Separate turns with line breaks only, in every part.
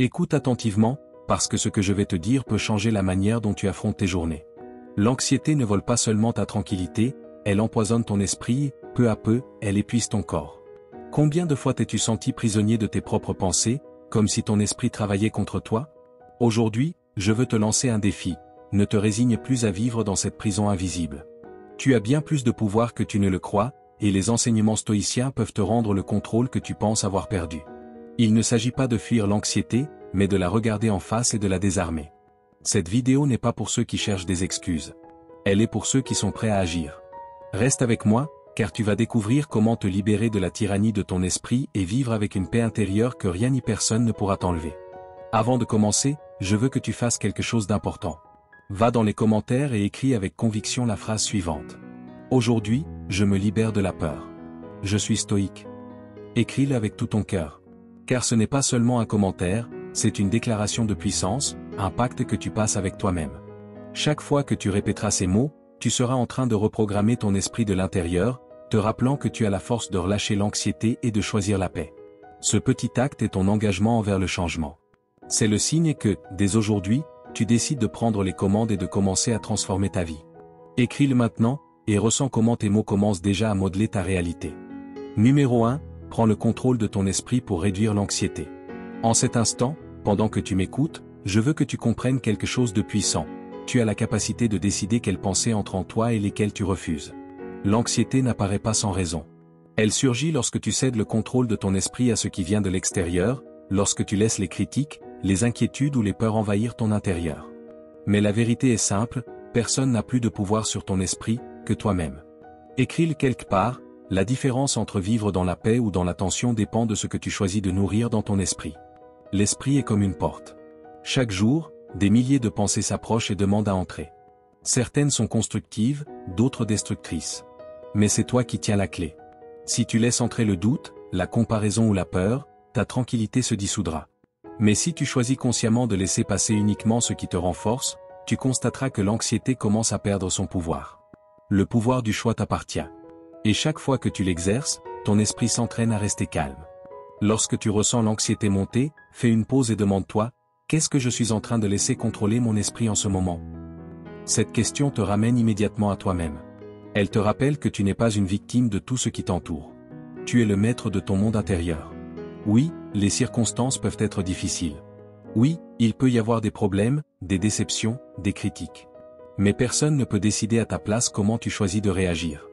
Écoute attentivement, parce que ce que je vais te dire peut changer la manière dont tu affrontes tes journées. L'anxiété ne vole pas seulement ta tranquillité, elle empoisonne ton esprit, peu à peu, elle épuise ton corps. Combien de fois t'es-tu senti prisonnier de tes propres pensées, comme si ton esprit travaillait contre toi? Aujourd'hui, je veux te lancer un défi, ne te résigne plus à vivre dans cette prison invisible. Tu as bien plus de pouvoir que tu ne le crois, et les enseignements stoïciens peuvent te rendre le contrôle que tu penses avoir perdu. Il ne s'agit pas de fuir l'anxiété, mais de la regarder en face et de la désarmer. Cette vidéo n'est pas pour ceux qui cherchent des excuses. Elle est pour ceux qui sont prêts à agir. Reste avec moi, car tu vas découvrir comment te libérer de la tyrannie de ton esprit et vivre avec une paix intérieure que rien ni personne ne pourra t'enlever. Avant de commencer, je veux que tu fasses quelque chose d'important. Va dans les commentaires et écris avec conviction la phrase suivante. Aujourd'hui, je me libère de la peur. Je suis stoïque. Écris-le avec tout ton cœur. Car ce n'est pas seulement un commentaire, c'est une déclaration de puissance, un pacte que tu passes avec toi-même. Chaque fois que tu répéteras ces mots, tu seras en train de reprogrammer ton esprit de l'intérieur, te rappelant que tu as la force de relâcher l'anxiété et de choisir la paix. Ce petit acte est ton engagement envers le changement. C'est le signe que, dès aujourd'hui, tu décides de prendre les commandes et de commencer à transformer ta vie. Écris-le maintenant, et ressens comment tes mots commencent déjà à modeler ta réalité. Numéro 1, prends le contrôle de ton esprit pour réduire l'anxiété. En cet instant, pendant que tu m'écoutes, je veux que tu comprennes quelque chose de puissant. Tu as la capacité de décider quelles pensées entrent en toi et lesquelles tu refuses. L'anxiété n'apparaît pas sans raison. Elle surgit lorsque tu cèdes le contrôle de ton esprit à ce qui vient de l'extérieur, lorsque tu laisses les critiques, les inquiétudes ou les peurs envahir ton intérieur. Mais la vérité est simple, personne n'a plus de pouvoir sur ton esprit que toi-même. Écris-le quelque part, la différence entre vivre dans la paix ou dans la tension dépend de ce que tu choisis de nourrir dans ton esprit. L'esprit est comme une porte. Chaque jour, des milliers de pensées s'approchent et demandent à entrer. Certaines sont constructives, d'autres destructrices. Mais c'est toi qui tiens la clé. Si tu laisses entrer le doute, la comparaison ou la peur, ta tranquillité se dissoudra. Mais si tu choisis consciemment de laisser passer uniquement ce qui te renforce, tu constateras que l'anxiété commence à perdre son pouvoir. Le pouvoir du choix t'appartient. Et chaque fois que tu l'exerces, ton esprit s'entraîne à rester calme. Lorsque tu ressens l'anxiété monter, fais une pause et demande-toi, qu'est-ce que je suis en train de laisser contrôler mon esprit en ce moment? Cette question te ramène immédiatement à toi-même. Elle te rappelle que tu n'es pas une victime de tout ce qui t'entoure. Tu es le maître de ton monde intérieur. Oui, les circonstances peuvent être difficiles. Oui, il peut y avoir des problèmes, des déceptions, des critiques. Mais personne ne peut décider à ta place comment tu choisis de réagir.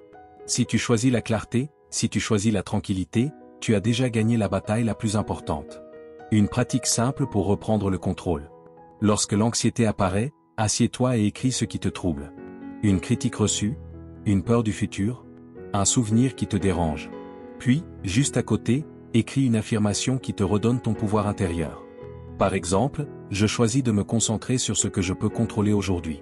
Si tu choisis la clarté, si tu choisis la tranquillité, tu as déjà gagné la bataille la plus importante. Une pratique simple pour reprendre le contrôle. Lorsque l'anxiété apparaît, assieds-toi et écris ce qui te trouble. Une critique reçue, une peur du futur, un souvenir qui te dérange. Puis, juste à côté, écris une affirmation qui te redonne ton pouvoir intérieur. Par exemple, je choisis de me concentrer sur ce que je peux contrôler aujourd'hui.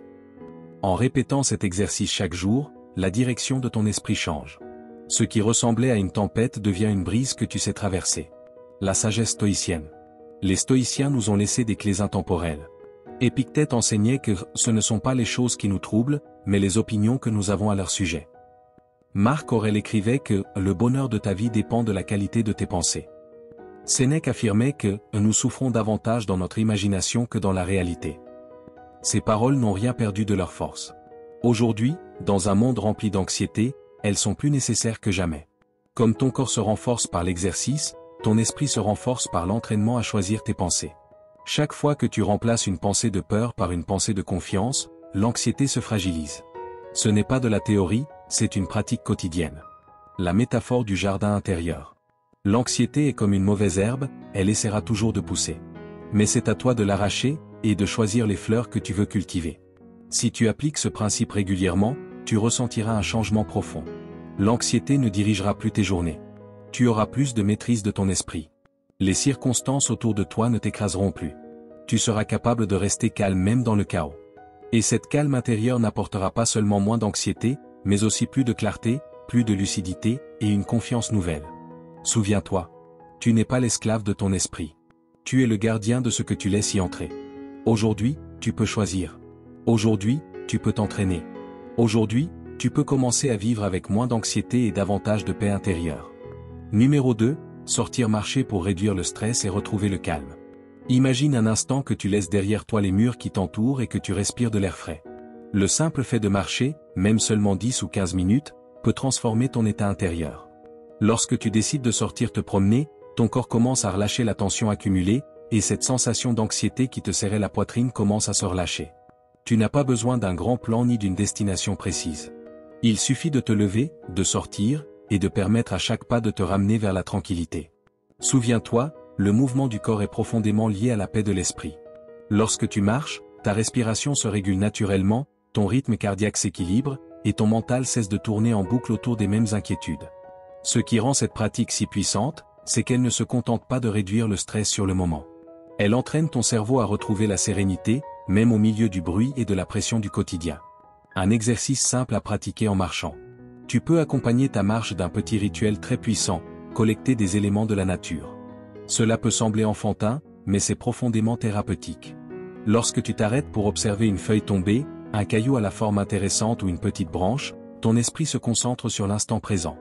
En répétant cet exercice chaque jour, la direction de ton esprit change. Ce qui ressemblait à une tempête devient une brise que tu sais traverser. La sagesse stoïcienne. Les stoïciens nous ont laissé des clés intemporelles. Épictète enseignait que ce ne sont pas les choses qui nous troublent, mais les opinions que nous avons à leur sujet. Marc Aurèle écrivait que le bonheur de ta vie dépend de la qualité de tes pensées. Sénèque affirmait que nous souffrons davantage dans notre imagination que dans la réalité. Ces paroles n'ont rien perdu de leur force. Aujourd'hui, dans un monde rempli d'anxiété, elles sont plus nécessaires que jamais. Comme ton corps se renforce par l'exercice, ton esprit se renforce par l'entraînement à choisir tes pensées. Chaque fois que tu remplaces une pensée de peur par une pensée de confiance, l'anxiété se fragilise. Ce n'est pas de la théorie, c'est une pratique quotidienne. La métaphore du jardin intérieur. L'anxiété est comme une mauvaise herbe, elle essaiera toujours de pousser. Mais c'est à toi de l'arracher, et de choisir les fleurs que tu veux cultiver. Si tu appliques ce principe régulièrement, tu ressentiras un changement profond. L'anxiété ne dirigera plus tes journées. Tu auras plus de maîtrise de ton esprit. Les circonstances autour de toi ne t'écraseront plus. Tu seras capable de rester calme même dans le chaos. Et cette calme intérieure n'apportera pas seulement moins d'anxiété, mais aussi plus de clarté, plus de lucidité, et une confiance nouvelle. Souviens-toi, tu n'es pas l'esclave de ton esprit. Tu es le gardien de ce que tu laisses y entrer. Aujourd'hui, tu peux choisir. Aujourd'hui, tu peux t'entraîner. Aujourd'hui, tu peux commencer à vivre avec moins d'anxiété et davantage de paix intérieure. Numéro 2, sortir marcher pour réduire le stress et retrouver le calme. Imagine un instant que tu laisses derrière toi les murs qui t'entourent et que tu respires de l'air frais. Le simple fait de marcher, même seulement 10 ou 15 minutes, peut transformer ton état intérieur. Lorsque tu décides de sortir te promener, ton corps commence à relâcher la tension accumulée, et cette sensation d'anxiété qui te serrait la poitrine commence à se relâcher. Tu n'as pas besoin d'un grand plan ni d'une destination précise. Il suffit de te lever, de sortir, et de permettre à chaque pas de te ramener vers la tranquillité. Souviens-toi, le mouvement du corps est profondément lié à la paix de l'esprit. Lorsque tu marches, ta respiration se régule naturellement, ton rythme cardiaque s'équilibre, et ton mental cesse de tourner en boucle autour des mêmes inquiétudes. Ce qui rend cette pratique si puissante, c'est qu'elle ne se contente pas de réduire le stress sur le moment. Elle entraîne ton cerveau à retrouver la sérénité, même au milieu du bruit et de la pression du quotidien. Un exercice simple à pratiquer en marchant. Tu peux accompagner ta marche d'un petit rituel très puissant, collecter des éléments de la nature. Cela peut sembler enfantin, mais c'est profondément thérapeutique. Lorsque tu t'arrêtes pour observer une feuille tombée, un caillou à la forme intéressante ou une petite branche, ton esprit se concentre sur l'instant présent.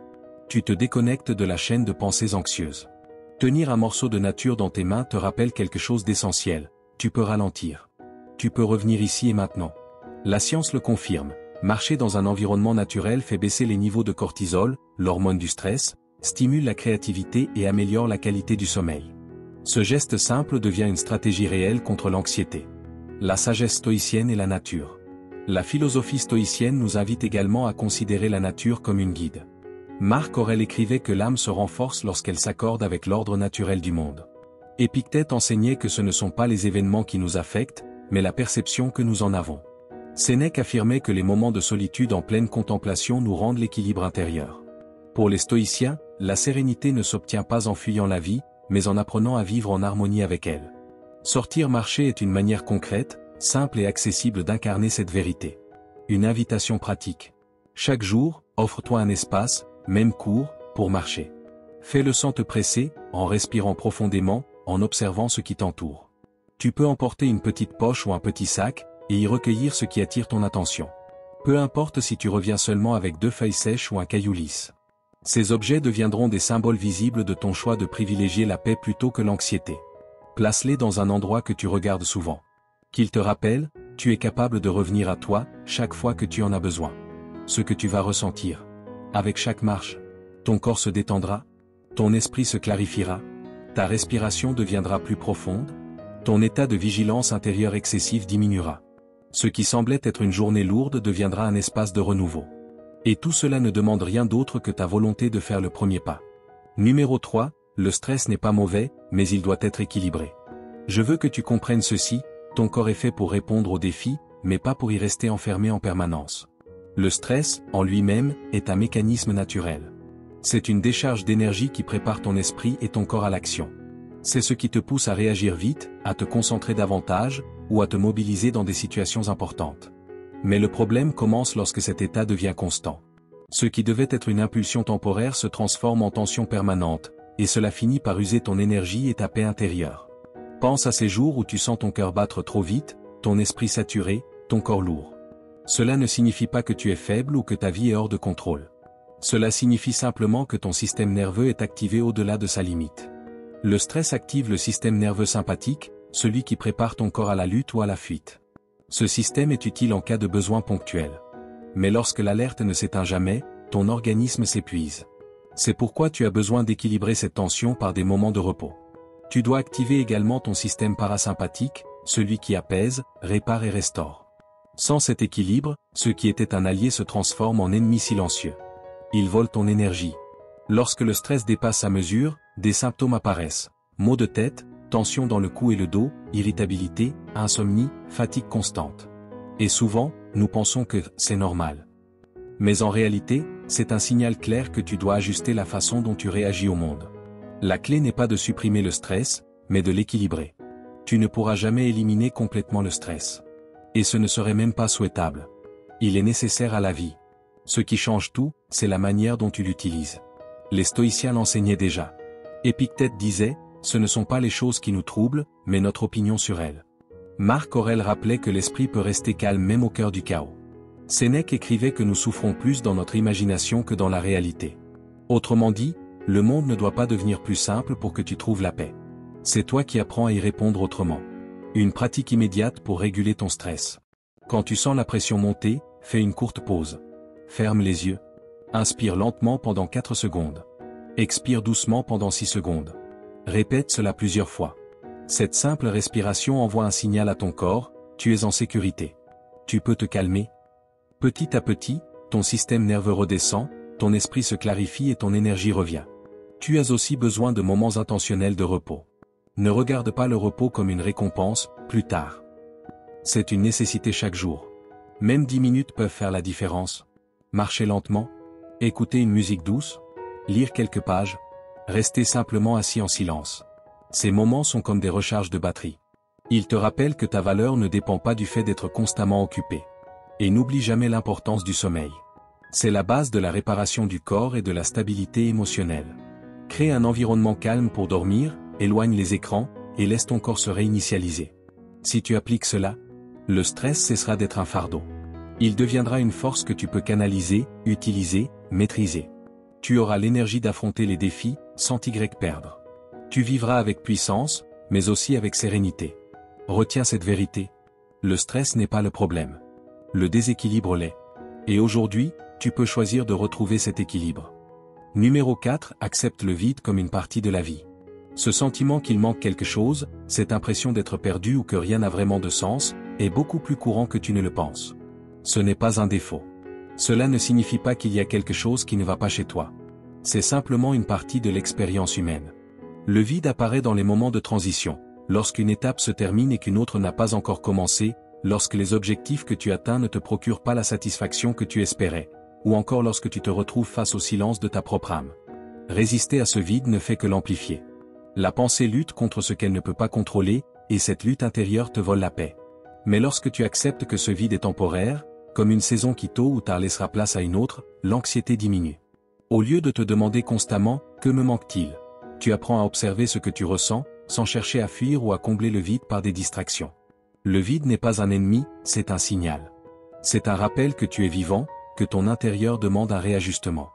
Tu te déconnectes de la chaîne de pensées anxieuses. Tenir un morceau de nature dans tes mains te rappelle quelque chose d'essentiel. Tu peux ralentir. Tu peux revenir ici et maintenant. La science le confirme. Marcher dans un environnement naturel fait baisser les niveaux de cortisol, l'hormone du stress, stimule la créativité et améliore la qualité du sommeil. Ce geste simple devient une stratégie réelle contre l'anxiété. La sagesse stoïcienne et la nature. La philosophie stoïcienne nous invite également à considérer la nature comme une guide. Marc Aurèle écrivait que l'âme se renforce lorsqu'elle s'accorde avec l'ordre naturel du monde. Épictète enseignait que ce ne sont pas les événements qui nous affectent, mais la perception que nous en avons. Sénèque affirmait que les moments de solitude en pleine contemplation nous rendent l'équilibre intérieur. Pour les stoïciens, la sérénité ne s'obtient pas en fuyant la vie, mais en apprenant à vivre en harmonie avec elle. Sortir marcher est une manière concrète, simple et accessible d'incarner cette vérité. Une invitation pratique. Chaque jour, offre-toi un espace, même court, pour marcher. Fais-le sans te presser, en respirant profondément, en observant ce qui t'entoure. Tu peux emporter une petite poche ou un petit sac, et y recueillir ce qui attire ton attention. Peu importe si tu reviens seulement avec 2 feuilles sèches ou un caillou lisse. Ces objets deviendront des symboles visibles de ton choix de privilégier la paix plutôt que l'anxiété. Place-les dans un endroit que tu regardes souvent. Qu'ils te rappellent, tu es capable de revenir à toi, chaque fois que tu en as besoin. Ce que tu vas ressentir. Avec chaque marche, ton corps se détendra, ton esprit se clarifiera, ta respiration deviendra plus profonde, ton état de vigilance intérieure excessif diminuera. Ce qui semblait être une journée lourde deviendra un espace de renouveau. Et tout cela ne demande rien d'autre que ta volonté de faire le premier pas. Numéro 3, le stress n'est pas mauvais, mais il doit être équilibré. Je veux que tu comprennes ceci, ton corps est fait pour répondre aux défis, mais pas pour y rester enfermé en permanence. Le stress, en lui-même, est un mécanisme naturel. C'est une décharge d'énergie qui prépare ton esprit et ton corps à l'action. C'est ce qui te pousse à réagir vite, à te concentrer davantage, ou à te mobiliser dans des situations importantes. Mais le problème commence lorsque cet état devient constant. Ce qui devait être une impulsion temporaire se transforme en tension permanente, et cela finit par user ton énergie et ta paix intérieure. Pense à ces jours où tu sens ton cœur battre trop vite, ton esprit saturé, ton corps lourd. Cela ne signifie pas que tu es faible ou que ta vie est hors de contrôle. Cela signifie simplement que ton système nerveux est activé au-delà de sa limite. Le stress active le système nerveux sympathique, celui qui prépare ton corps à la lutte ou à la fuite. Ce système est utile en cas de besoin ponctuel. Mais lorsque l'alerte ne s'éteint jamais, ton organisme s'épuise. C'est pourquoi tu as besoin d'équilibrer cette tension par des moments de repos. Tu dois activer également ton système parasympathique, celui qui apaise, répare et restaure. Sans cet équilibre, ce qui était un allié se transforme en ennemi silencieux. Il vole ton énergie. Lorsque le stress dépasse sa mesure, des symptômes apparaissent. Maux de tête, tension dans le cou et le dos, irritabilité, insomnie, fatigue constante. Et souvent, nous pensons que c'est normal. Mais en réalité, c'est un signal clair que tu dois ajuster la façon dont tu réagis au monde. La clé n'est pas de supprimer le stress, mais de l'équilibrer. Tu ne pourras jamais éliminer complètement le stress. Et ce ne serait même pas souhaitable. Il est nécessaire à la vie. Ce qui change tout, c'est la manière dont tu l'utilises. Les stoïciens l'enseignaient déjà. Épictète disait, ce ne sont pas les choses qui nous troublent, mais notre opinion sur elles. Marc Aurèle rappelait que l'esprit peut rester calme même au cœur du chaos. Sénèque écrivait que nous souffrons plus dans notre imagination que dans la réalité. Autrement dit, le monde ne doit pas devenir plus simple pour que tu trouves la paix. C'est toi qui apprends à y répondre autrement. Une pratique immédiate pour réguler ton stress. Quand tu sens la pression monter, fais une courte pause. Ferme les yeux. Inspire lentement pendant 4 secondes. Expire doucement pendant 6 secondes. Répète cela plusieurs fois. Cette simple respiration envoie un signal à ton corps, tu es en sécurité. Tu peux te calmer. Petit à petit, ton système nerveux redescend, ton esprit se clarifie et ton énergie revient. Tu as aussi besoin de moments intentionnels de repos. Ne regarde pas le repos comme une récompense, plus tard. C'est une nécessité chaque jour. Même 10 minutes peuvent faire la différence. Marcher lentement, écouter une musique douce, lire quelques pages, rester simplement assis en silence. Ces moments sont comme des recharges de batterie. Ils te rappellent que ta valeur ne dépend pas du fait d'être constamment occupé. Et n'oublie jamais l'importance du sommeil. C'est la base de la réparation du corps et de la stabilité émotionnelle. Crée un environnement calme pour dormir, éloigne les écrans, et laisse ton corps se réinitialiser. Si tu appliques cela, le stress cessera d'être un fardeau. Il deviendra une force que tu peux canaliser, utiliser, maîtriser. Tu auras l'énergie d'affronter les défis, sans t'y perdre. Tu vivras avec puissance, mais aussi avec sérénité. Retiens cette vérité. Le stress n'est pas le problème. Le déséquilibre l'est. Et aujourd'hui, tu peux choisir de retrouver cet équilibre. Numéro 4. Accepte le vide comme une partie de la vie. Ce sentiment qu'il manque quelque chose, cette impression d'être perdu ou que rien n'a vraiment de sens, est beaucoup plus courant que tu ne le penses. Ce n'est pas un défaut. Cela ne signifie pas qu'il y a quelque chose qui ne va pas chez toi. C'est simplement une partie de l'expérience humaine. Le vide apparaît dans les moments de transition, lorsqu'une étape se termine et qu'une autre n'a pas encore commencé, lorsque les objectifs que tu atteins ne te procurent pas la satisfaction que tu espérais, ou encore lorsque tu te retrouves face au silence de ta propre âme. Résister à ce vide ne fait que l'amplifier. La pensée lutte contre ce qu'elle ne peut pas contrôler, et cette lutte intérieure te vole la paix. Mais lorsque tu acceptes que ce vide est temporaire, comme une saison qui tôt ou tard laissera place à une autre, l'anxiété diminue. Au lieu de te demander constamment « que me manque-t-il ?», tu apprends à observer ce que tu ressens, sans chercher à fuir ou à combler le vide par des distractions. Le vide n'est pas un ennemi, c'est un signal. C'est un rappel que tu es vivant, que ton intérieur demande un réajustement.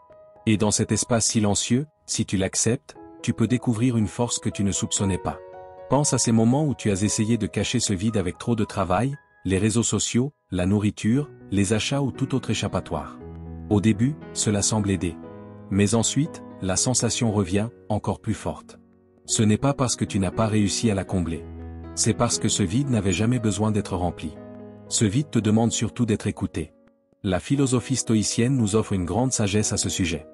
Et dans cet espace silencieux, si tu l'acceptes, tu peux découvrir une force que tu ne soupçonnais pas. Pense à ces moments où tu as essayé de cacher ce vide avec trop de travail, les réseaux sociaux, la nourriture, les achats ou tout autre échappatoire. Au début, cela semble aider. Mais ensuite, la sensation revient, encore plus forte. Ce n'est pas parce que tu n'as pas réussi à la combler. C'est parce que ce vide n'avait jamais besoin d'être rempli. Ce vide te demande surtout d'être écouté. La philosophie stoïcienne nous offre une grande sagesse à ce sujet.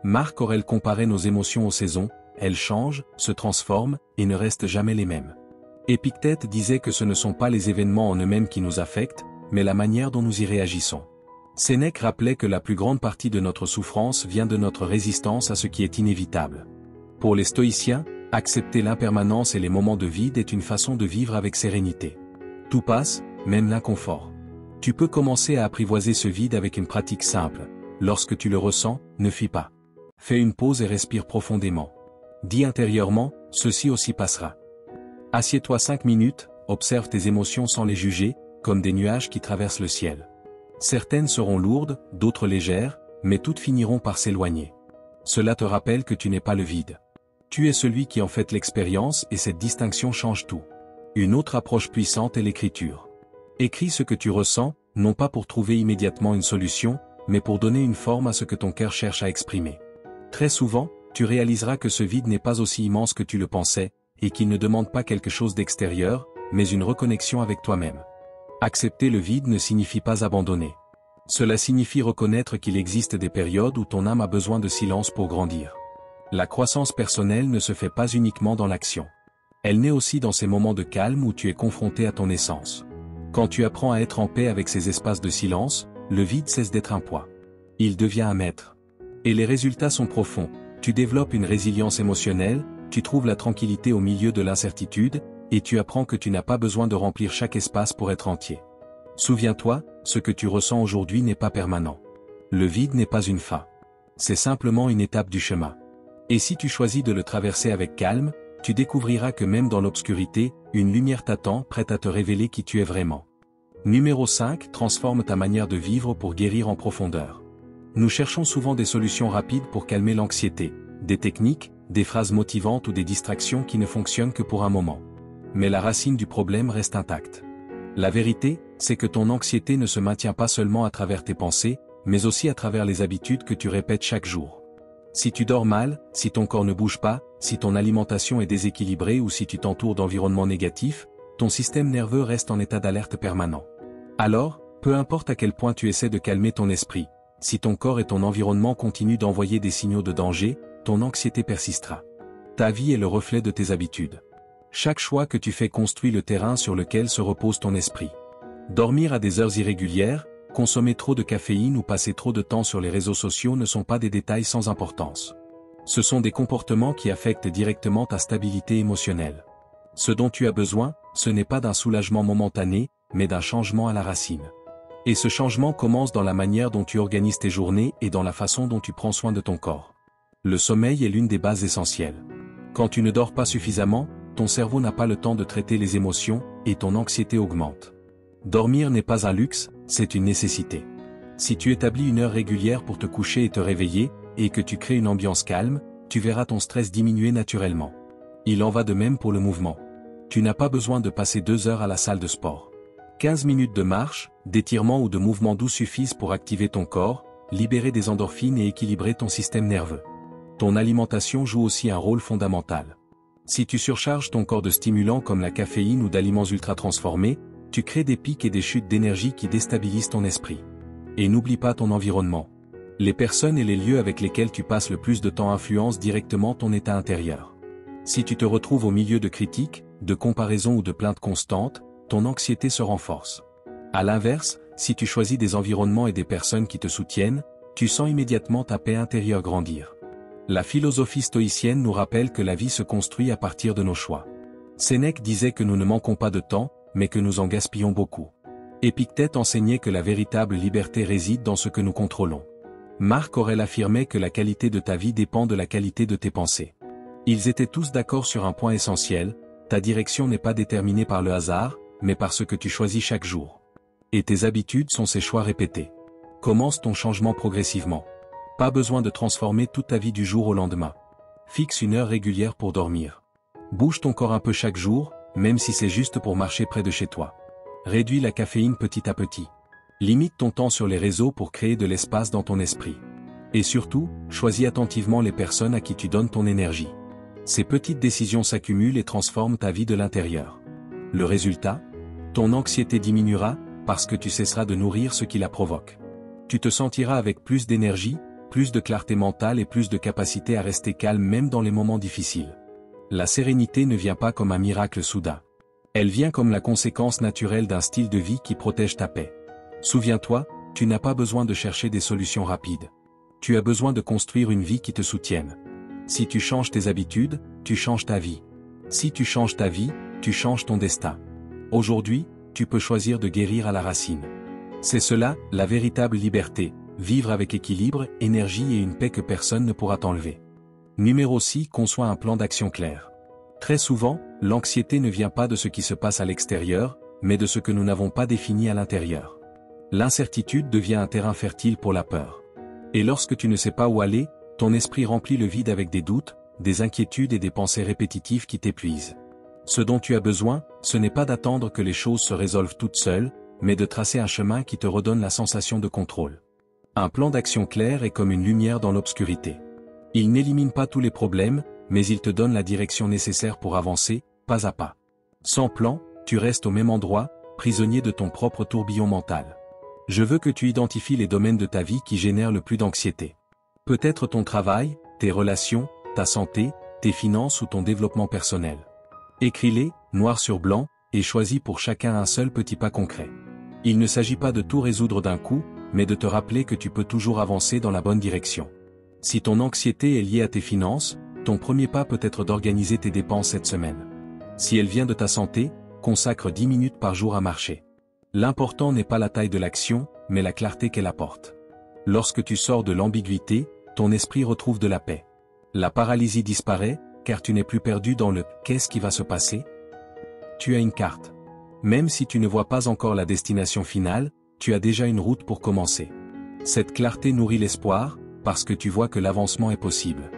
Marc Aurèle comparait nos émotions aux saisons, elles changent, se transforment, et ne restent jamais les mêmes. Épictète disait que ce ne sont pas les événements en eux-mêmes qui nous affectent, mais la manière dont nous y réagissons. Sénèque rappelait que la plus grande partie de notre souffrance vient de notre résistance à ce qui est inévitable. Pour les stoïciens, accepter l'impermanence et les moments de vide est une façon de vivre avec sérénité. Tout passe, même l'inconfort. Tu peux commencer à apprivoiser ce vide avec une pratique simple. Lorsque tu le ressens, ne fuis pas. Fais une pause et respire profondément. Dis intérieurement, ceci aussi passera. Assieds-toi 5 minutes, observe tes émotions sans les juger, comme des nuages qui traversent le ciel. Certaines seront lourdes, d'autres légères, mais toutes finiront par s'éloigner. Cela te rappelle que tu n'es pas le vide. Tu es celui qui en fait l'expérience et cette distinction change tout. Une autre approche puissante est l'écriture. Écris ce que tu ressens, non pas pour trouver immédiatement une solution, mais pour donner une forme à ce que ton cœur cherche à exprimer. Très souvent, tu réaliseras que ce vide n'est pas aussi immense que tu le pensais, et qu'il ne demande pas quelque chose d'extérieur, mais une reconnexion avec toi-même. Accepter le vide ne signifie pas abandonner. Cela signifie reconnaître qu'il existe des périodes où ton âme a besoin de silence pour grandir. La croissance personnelle ne se fait pas uniquement dans l'action. Elle naît aussi dans ces moments de calme où tu es confronté à ton essence. Quand tu apprends à être en paix avec ces espaces de silence, le vide cesse d'être un poids. Il devient un maître. Et les résultats sont profonds. Tu développes une résilience émotionnelle, tu trouves la tranquillité au milieu de l'incertitude, et tu apprends que tu n'as pas besoin de remplir chaque espace pour être entier. Souviens-toi, ce que tu ressens aujourd'hui n'est pas permanent. Le vide n'est pas une fin. C'est simplement une étape du chemin. Et si tu choisis de le traverser avec calme, tu découvriras que même dans l'obscurité, une lumière t'attend, prête à te révéler qui tu es vraiment. Numéro 5. Transforme ta manière de vivre pour guérir en profondeur. Nous cherchons souvent des solutions rapides pour calmer l'anxiété, des techniques, des phrases motivantes ou des distractions qui ne fonctionnent que pour un moment. Mais la racine du problème reste intacte. La vérité, c'est que ton anxiété ne se maintient pas seulement à travers tes pensées, mais aussi à travers les habitudes que tu répètes chaque jour. Si tu dors mal, si ton corps ne bouge pas, si ton alimentation est déséquilibrée ou si tu t'entoures d'environnements négatifs, ton système nerveux reste en état d'alerte permanent. Alors, peu importe à quel point tu essaies de calmer ton esprit, si ton corps et ton environnement continuent d'envoyer des signaux de danger, ton anxiété persistera. Ta vie est le reflet de tes habitudes. Chaque choix que tu fais construit le terrain sur lequel se repose ton esprit. Dormir à des heures irrégulières, consommer trop de caféine ou passer trop de temps sur les réseaux sociaux ne sont pas des détails sans importance. Ce sont des comportements qui affectent directement ta stabilité émotionnelle. Ce dont tu as besoin, ce n'est pas d'un soulagement momentané, mais d'un changement à la racine. Et ce changement commence dans la manière dont tu organises tes journées et dans la façon dont tu prends soin de ton corps. Le sommeil est l'une des bases essentielles. Quand tu ne dors pas suffisamment, ton cerveau n'a pas le temps de traiter les émotions, et ton anxiété augmente. Dormir n'est pas un luxe, c'est une nécessité. Si tu établis une heure régulière pour te coucher et te réveiller, et que tu crées une ambiance calme, tu verras ton stress diminuer naturellement. Il en va de même pour le mouvement. Tu n'as pas besoin de passer 2 heures à la salle de sport. 15 minutes de marche, d'étirement ou de mouvement doux suffisent pour activer ton corps, libérer des endorphines et équilibrer ton système nerveux. Ton alimentation joue aussi un rôle fondamental. Si tu surcharges ton corps de stimulants comme la caféine ou d'aliments ultra transformés, tu crées des pics et des chutes d'énergie qui déstabilisent ton esprit. Et n'oublie pas ton environnement. Les personnes et les lieux avec lesquels tu passes le plus de temps influencent directement ton état intérieur. Si tu te retrouves au milieu de critiques, de comparaisons ou de plaintes constantes, ton anxiété se renforce. À l'inverse, si tu choisis des environnements et des personnes qui te soutiennent, tu sens immédiatement ta paix intérieure grandir. La philosophie stoïcienne nous rappelle que la vie se construit à partir de nos choix. Sénèque disait que nous ne manquons pas de temps, mais que nous en gaspillons beaucoup. Épictète enseignait que la véritable liberté réside dans ce que nous contrôlons. Marc Aurèle affirmait que la qualité de ta vie dépend de la qualité de tes pensées. Ils étaient tous d'accord sur un point essentiel, ta direction n'est pas déterminée par le hasard, mais par ce que tu choisis chaque jour. Et tes habitudes sont ces choix répétés. Commence ton changement progressivement. Pas besoin de transformer toute ta vie du jour au lendemain. Fixe une heure régulière pour dormir. Bouge ton corps un peu chaque jour, même si c'est juste pour marcher près de chez toi. Réduis la caféine petit à petit. Limite ton temps sur les réseaux pour créer de l'espace dans ton esprit. Et surtout, choisis attentivement les personnes à qui tu donnes ton énergie. Ces petites décisions s'accumulent et transforment ta vie de l'intérieur. Le résultat ? Ton anxiété diminuera, parce que tu cesseras de nourrir ce qui la provoque. Tu te sentiras avec plus d'énergie, plus de clarté mentale et plus de capacité à rester calme même dans les moments difficiles. La sérénité ne vient pas comme un miracle soudain. Elle vient comme la conséquence naturelle d'un style de vie qui protège ta paix. Souviens-toi, tu n'as pas besoin de chercher des solutions rapides. Tu as besoin de construire une vie qui te soutienne. Si tu changes tes habitudes, tu changes ta vie. Si tu changes ta vie, tu changes ton destin. Aujourd'hui, tu peux choisir de guérir à la racine. C'est cela, la véritable liberté. Vivre avec équilibre, énergie et une paix que personne ne pourra t'enlever. Numéro 6. Conçois un plan d'action clair. Très souvent, l'anxiété ne vient pas de ce qui se passe à l'extérieur, mais de ce que nous n'avons pas défini à l'intérieur. L'incertitude devient un terrain fertile pour la peur. Et lorsque tu ne sais pas où aller, ton esprit remplit le vide avec des doutes, des inquiétudes et des pensées répétitives qui t'épuisent. Ce dont tu as besoin, ce n'est pas d'attendre que les choses se résolvent toutes seules, mais de tracer un chemin qui te redonne la sensation de contrôle. Un plan d'action clair est comme une lumière dans l'obscurité. Il n'élimine pas tous les problèmes, mais il te donne la direction nécessaire pour avancer, pas à pas. Sans plan, tu restes au même endroit, prisonnier de ton propre tourbillon mental. Je veux que tu identifies les domaines de ta vie qui génèrent le plus d'anxiété. Peut-être ton travail, tes relations, ta santé, tes finances ou ton développement personnel. Écris-les, noir sur blanc, et choisis pour chacun un seul petit pas concret. Il ne s'agit pas de tout résoudre d'un coup, mais de te rappeler que tu peux toujours avancer dans la bonne direction. Si ton anxiété est liée à tes finances, ton premier pas peut être d'organiser tes dépenses cette semaine. Si elle vient de ta santé, consacre 10 minutes par jour à marcher. L'important n'est pas la taille de l'action, mais la clarté qu'elle apporte. Lorsque tu sors de l'ambiguïté, ton esprit retrouve de la paix. La paralysie disparaît, car tu n'es plus perdu dans le « qu'est-ce qui va se passer ?» Tu as une carte. Même si tu ne vois pas encore la destination finale, tu as déjà une route pour commencer. Cette clarté nourrit l'espoir, parce que tu vois que l'avancement est possible.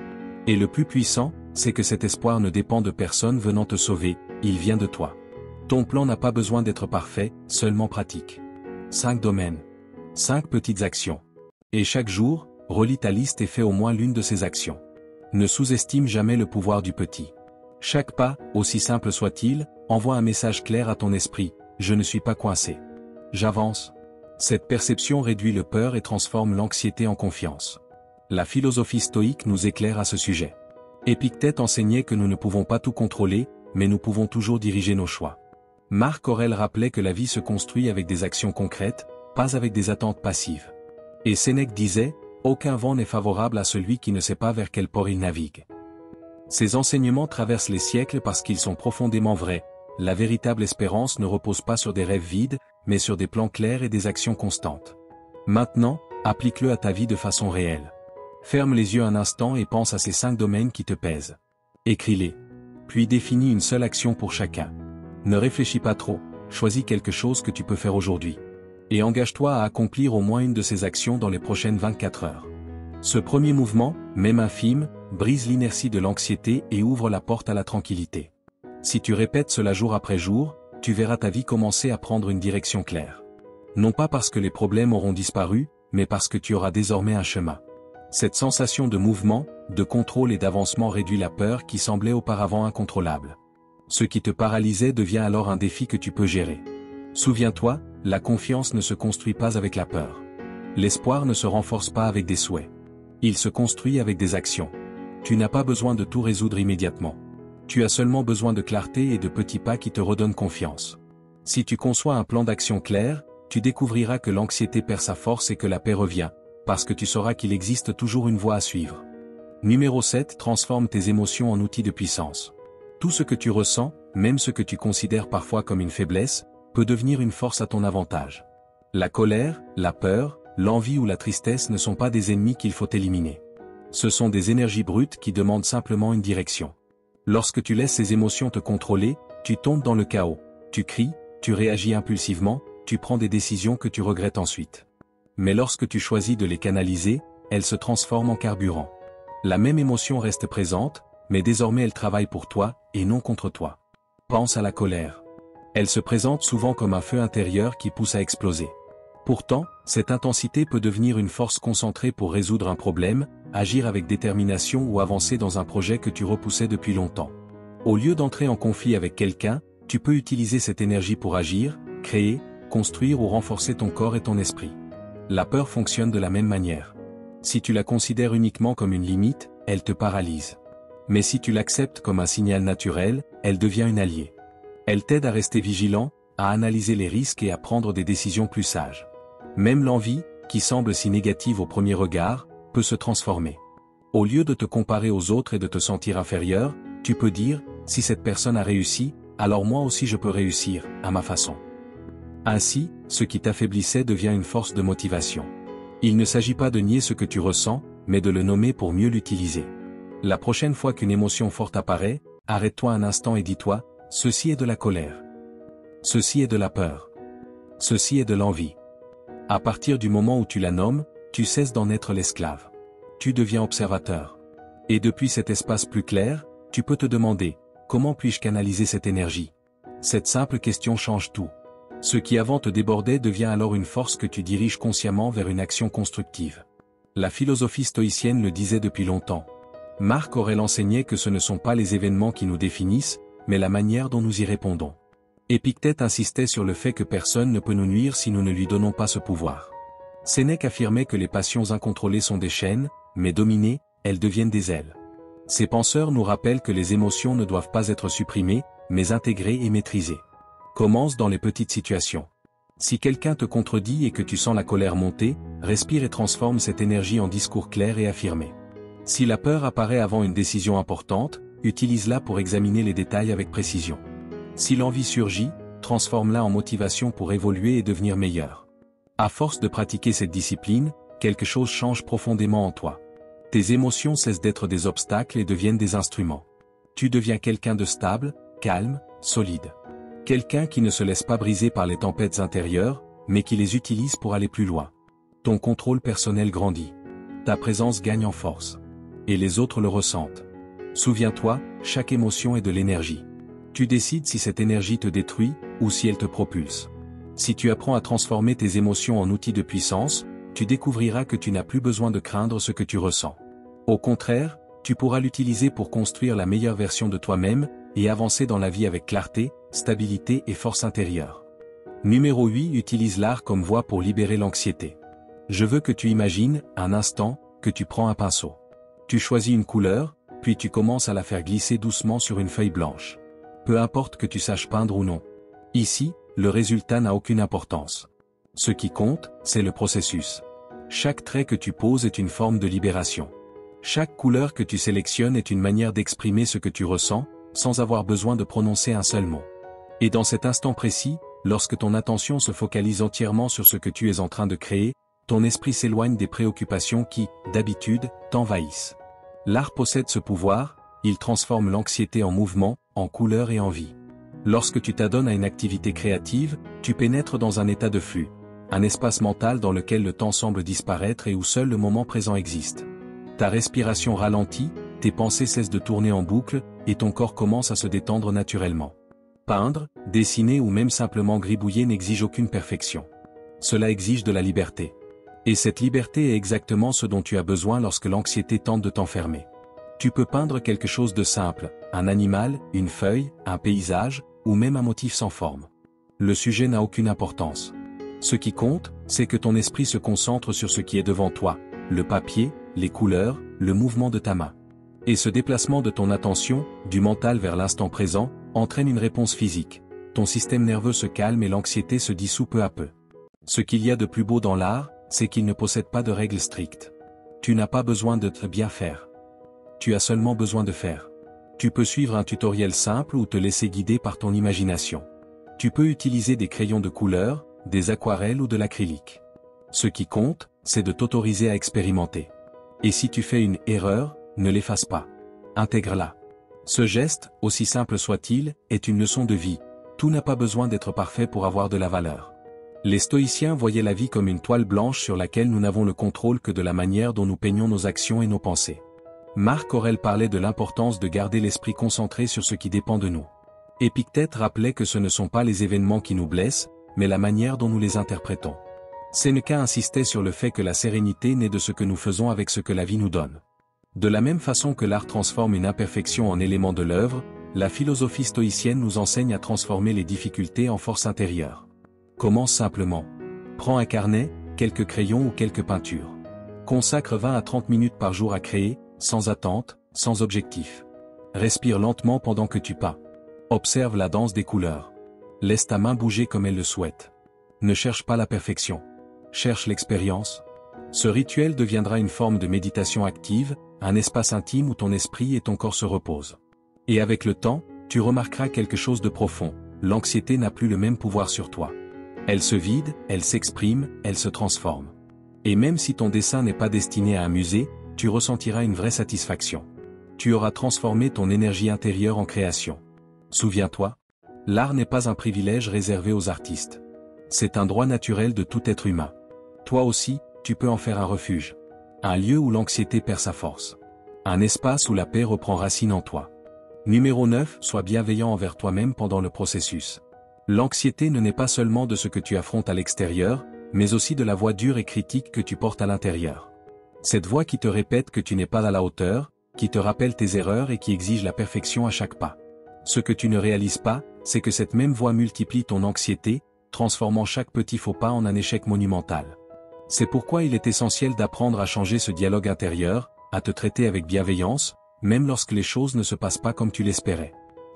Et le plus puissant, c'est que cet espoir ne dépend de personne venant te sauver, il vient de toi. Ton plan n'a pas besoin d'être parfait, seulement pratique. 5 domaines. 5 petites actions. Et chaque jour, relis ta liste et fais au moins l'une de ces actions. Ne sous-estime jamais le pouvoir du petit. Chaque pas, aussi simple soit-il, envoie un message clair à ton esprit, je ne suis pas coincé. J'avance. Cette perception réduit le peur et transforme l'anxiété en confiance. La philosophie stoïque nous éclaire à ce sujet. Épictète enseignait que nous ne pouvons pas tout contrôler, mais nous pouvons toujours diriger nos choix. Marc Aurèle rappelait que la vie se construit avec des actions concrètes, pas avec des attentes passives. Et Sénèque disait, aucun vent n'est favorable à celui qui ne sait pas vers quel port il navigue. Ces enseignements traversent les siècles parce qu'ils sont profondément vrais. La véritable espérance ne repose pas sur des rêves vides, mais sur des plans clairs et des actions constantes. Maintenant, applique-le à ta vie de façon réelle. Ferme les yeux un instant et pense à ces 5 domaines qui te pèsent. Écris-les. Puis définis une seule action pour chacun. Ne réfléchis pas trop, choisis quelque chose que tu peux faire aujourd'hui. Et engage-toi à accomplir au moins une de ces actions dans les prochaines 24 heures. Ce premier mouvement, même infime, brise l'inertie de l'anxiété et ouvre la porte à la tranquillité. Si tu répètes cela jour après jour, tu verras ta vie commencer à prendre une direction claire. Non pas parce que les problèmes auront disparu, mais parce que tu auras désormais un chemin. Cette sensation de mouvement, de contrôle et d'avancement réduit la peur qui semblait auparavant incontrôlable. Ce qui te paralysait devient alors un défi que tu peux gérer. Souviens-toi, la confiance ne se construit pas avec la peur. L'espoir ne se renforce pas avec des souhaits. Il se construit avec des actions. Tu n'as pas besoin de tout résoudre immédiatement. Tu as seulement besoin de clarté et de petits pas qui te redonnent confiance. Si tu conçois un plan d'action clair, tu découvriras que l'anxiété perd sa force et que la paix revient, parce que tu sauras qu'il existe toujours une voie à suivre. Numéro 7. Transforme tes émotions en outils de puissance. Tout ce que tu ressens, même ce que tu considères parfois comme une faiblesse, peut devenir une force à ton avantage. La colère, la peur, l'envie ou la tristesse ne sont pas des ennemis qu'il faut éliminer. Ce sont des énergies brutes qui demandent simplement une direction. Lorsque tu laisses ces émotions te contrôler, tu tombes dans le chaos. Tu cries, tu réagis impulsivement, tu prends des décisions que tu regrettes ensuite. Mais lorsque tu choisis de les canaliser, elles se transforment en carburant. La même émotion reste présente, mais désormais elle travaille pour toi, et non contre toi. Pense à la colère. Elle se présente souvent comme un feu intérieur qui pousse à exploser. Pourtant, cette intensité peut devenir une force concentrée pour résoudre un problème, agir avec détermination ou avancer dans un projet que tu repoussais depuis longtemps. Au lieu d'entrer en conflit avec quelqu'un, tu peux utiliser cette énergie pour agir, créer, construire ou renforcer ton corps et ton esprit. La peur fonctionne de la même manière. Si tu la considères uniquement comme une limite, elle te paralyse. Mais si tu l'acceptes comme un signal naturel, elle devient une alliée. Elle t'aide à rester vigilant, à analyser les risques et à prendre des décisions plus sages. Même l'envie, qui semble si négative au premier regard, peut se transformer. Au lieu de te comparer aux autres et de te sentir inférieur, tu peux dire, si cette personne a réussi, alors moi aussi je peux réussir, à ma façon. Ainsi, ce qui t'affaiblissait devient une force de motivation. Il ne s'agit pas de nier ce que tu ressens, mais de le nommer pour mieux l'utiliser. La prochaine fois qu'une émotion forte apparaît, arrête-toi un instant et dis-toi, ceci est de la colère. Ceci est de la peur. Ceci est de l'envie. À partir du moment où tu la nommes, tu cesses d'en être l'esclave. Tu deviens observateur. Et depuis cet espace plus clair, tu peux te demander, comment puis-je canaliser cette énergie? Cette simple question change tout. Ce qui avant te débordait devient alors une force que tu diriges consciemment vers une action constructive. La philosophie stoïcienne le disait depuis longtemps. Marc Aurèle enseignait que ce ne sont pas les événements qui nous définissent, mais la manière dont nous y répondons. Épictète insistait sur le fait que personne ne peut nous nuire si nous ne lui donnons pas ce pouvoir. Sénèque affirmait que les passions incontrôlées sont des chaînes, mais dominées, elles deviennent des ailes. Ces penseurs nous rappellent que les émotions ne doivent pas être supprimées, mais intégrées et maîtrisées. Commence dans les petites situations. Si quelqu'un te contredit et que tu sens la colère monter, respire et transforme cette énergie en discours clair et affirmé. Si la peur apparaît avant une décision importante, utilise-la pour examiner les détails avec précision. Si l'envie surgit, transforme-la en motivation pour évoluer et devenir meilleur. À force de pratiquer cette discipline, quelque chose change profondément en toi. Tes émotions cessent d'être des obstacles et deviennent des instruments. Tu deviens quelqu'un de stable, calme, solide. Quelqu'un qui ne se laisse pas briser par les tempêtes intérieures, mais qui les utilise pour aller plus loin. Ton contrôle personnel grandit. Ta présence gagne en force. Et les autres le ressentent. Souviens-toi, chaque émotion est de l'énergie. Tu décides si cette énergie te détruit, ou si elle te propulse. Si tu apprends à transformer tes émotions en outils de puissance, tu découvriras que tu n'as plus besoin de craindre ce que tu ressens. Au contraire, tu pourras l'utiliser pour construire la meilleure version de toi-même, et avancer dans la vie avec clarté, stabilité et force intérieure. Numéro 8. Utilise l'art comme voie pour libérer l'anxiété. Je veux que tu imagines, un instant, que tu prends un pinceau. Tu choisis une couleur, puis tu commences à la faire glisser doucement sur une feuille blanche. Peu importe que tu saches peindre ou non. Ici, le résultat n'a aucune importance. Ce qui compte, c'est le processus. Chaque trait que tu poses est une forme de libération. Chaque couleur que tu sélectionnes est une manière d'exprimer ce que tu ressens, sans avoir besoin de prononcer un seul mot. Et dans cet instant précis, lorsque ton attention se focalise entièrement sur ce que tu es en train de créer, ton esprit s'éloigne des préoccupations qui, d'habitude, t'envahissent. L'art possède ce pouvoir, il transforme l'anxiété en mouvement, en couleur et en vie. Lorsque tu t'adonnes à une activité créative, tu pénètres dans un état de flux, un espace mental dans lequel le temps semble disparaître et où seul le moment présent existe. Ta respiration ralentit, tes pensées cessent de tourner en boucle, et ton corps commence à se détendre naturellement. Peindre, dessiner ou même simplement gribouiller n'exige aucune perfection. Cela exige de la liberté. Et cette liberté est exactement ce dont tu as besoin lorsque l'anxiété tente de t'enfermer. Tu peux peindre quelque chose de simple, un animal, une feuille, un paysage, ou même un motif sans forme. Le sujet n'a aucune importance. Ce qui compte, c'est que ton esprit se concentre sur ce qui est devant toi, le papier, les couleurs, le mouvement de ta main. Et ce déplacement de ton attention, du mental vers l'instant présent, entraîne une réponse physique. Ton système nerveux se calme et l'anxiété se dissout peu à peu. Ce qu'il y a de plus beau dans l'art, c'est qu'il ne possède pas de règles strictes. Tu n'as pas besoin de te bien faire. Tu as seulement besoin de faire. Tu peux suivre un tutoriel simple ou te laisser guider par ton imagination. Tu peux utiliser des crayons de couleur, des aquarelles ou de l'acrylique. Ce qui compte, c'est de t'autoriser à expérimenter. Et si tu fais une erreur, ne l'efface pas. Intègre-la. Ce geste, aussi simple soit-il, est une leçon de vie. Tout n'a pas besoin d'être parfait pour avoir de la valeur. Les stoïciens voyaient la vie comme une toile blanche sur laquelle nous n'avons le contrôle que de la manière dont nous peignons nos actions et nos pensées. Marc Aurèle parlait de l'importance de garder l'esprit concentré sur ce qui dépend de nous. Épictète rappelait que ce ne sont pas les événements qui nous blessent, mais la manière dont nous les interprétons. Sénéca insistait sur le fait que la sérénité naît de ce que nous faisons avec ce que la vie nous donne. De la même façon que l'art transforme une imperfection en élément de l'œuvre, la philosophie stoïcienne nous enseigne à transformer les difficultés en force intérieure. Commence simplement. Prends un carnet, quelques crayons ou quelques peintures. Consacre 20 à 30 minutes par jour à créer, sans attente, sans objectif. Respire lentement pendant que tu peins. Observe la danse des couleurs. Laisse ta main bouger comme elle le souhaite. Ne cherche pas la perfection. Cherche l'expérience. Ce rituel deviendra une forme de méditation active, un espace intime où ton esprit et ton corps se reposent. Et avec le temps, tu remarqueras quelque chose de profond. L'anxiété n'a plus le même pouvoir sur toi. Elle se vide, elle s'exprime, elle se transforme. Et même si ton dessin n'est pas destiné à amuser, tu ressentiras une vraie satisfaction. Tu auras transformé ton énergie intérieure en création. Souviens-toi, l'art n'est pas un privilège réservé aux artistes. C'est un droit naturel de tout être humain. Toi aussi, tu peux en faire un refuge. Un lieu où l'anxiété perd sa force. Un espace où la paix reprend racine en toi. Numéro 9. Sois bienveillant envers toi-même pendant le processus. L'anxiété ne naît pas seulement de ce que tu affrontes à l'extérieur, mais aussi de la voix dure et critique que tu portes à l'intérieur. Cette voix qui te répète que tu n'es pas à la hauteur, qui te rappelle tes erreurs et qui exige la perfection à chaque pas. Ce que tu ne réalises pas, c'est que cette même voix multiplie ton anxiété, transformant chaque petit faux pas en un échec monumental. C'est pourquoi il est essentiel d'apprendre à changer ce dialogue intérieur, à te traiter avec bienveillance, même lorsque les choses ne se passent pas comme tu l'espérais.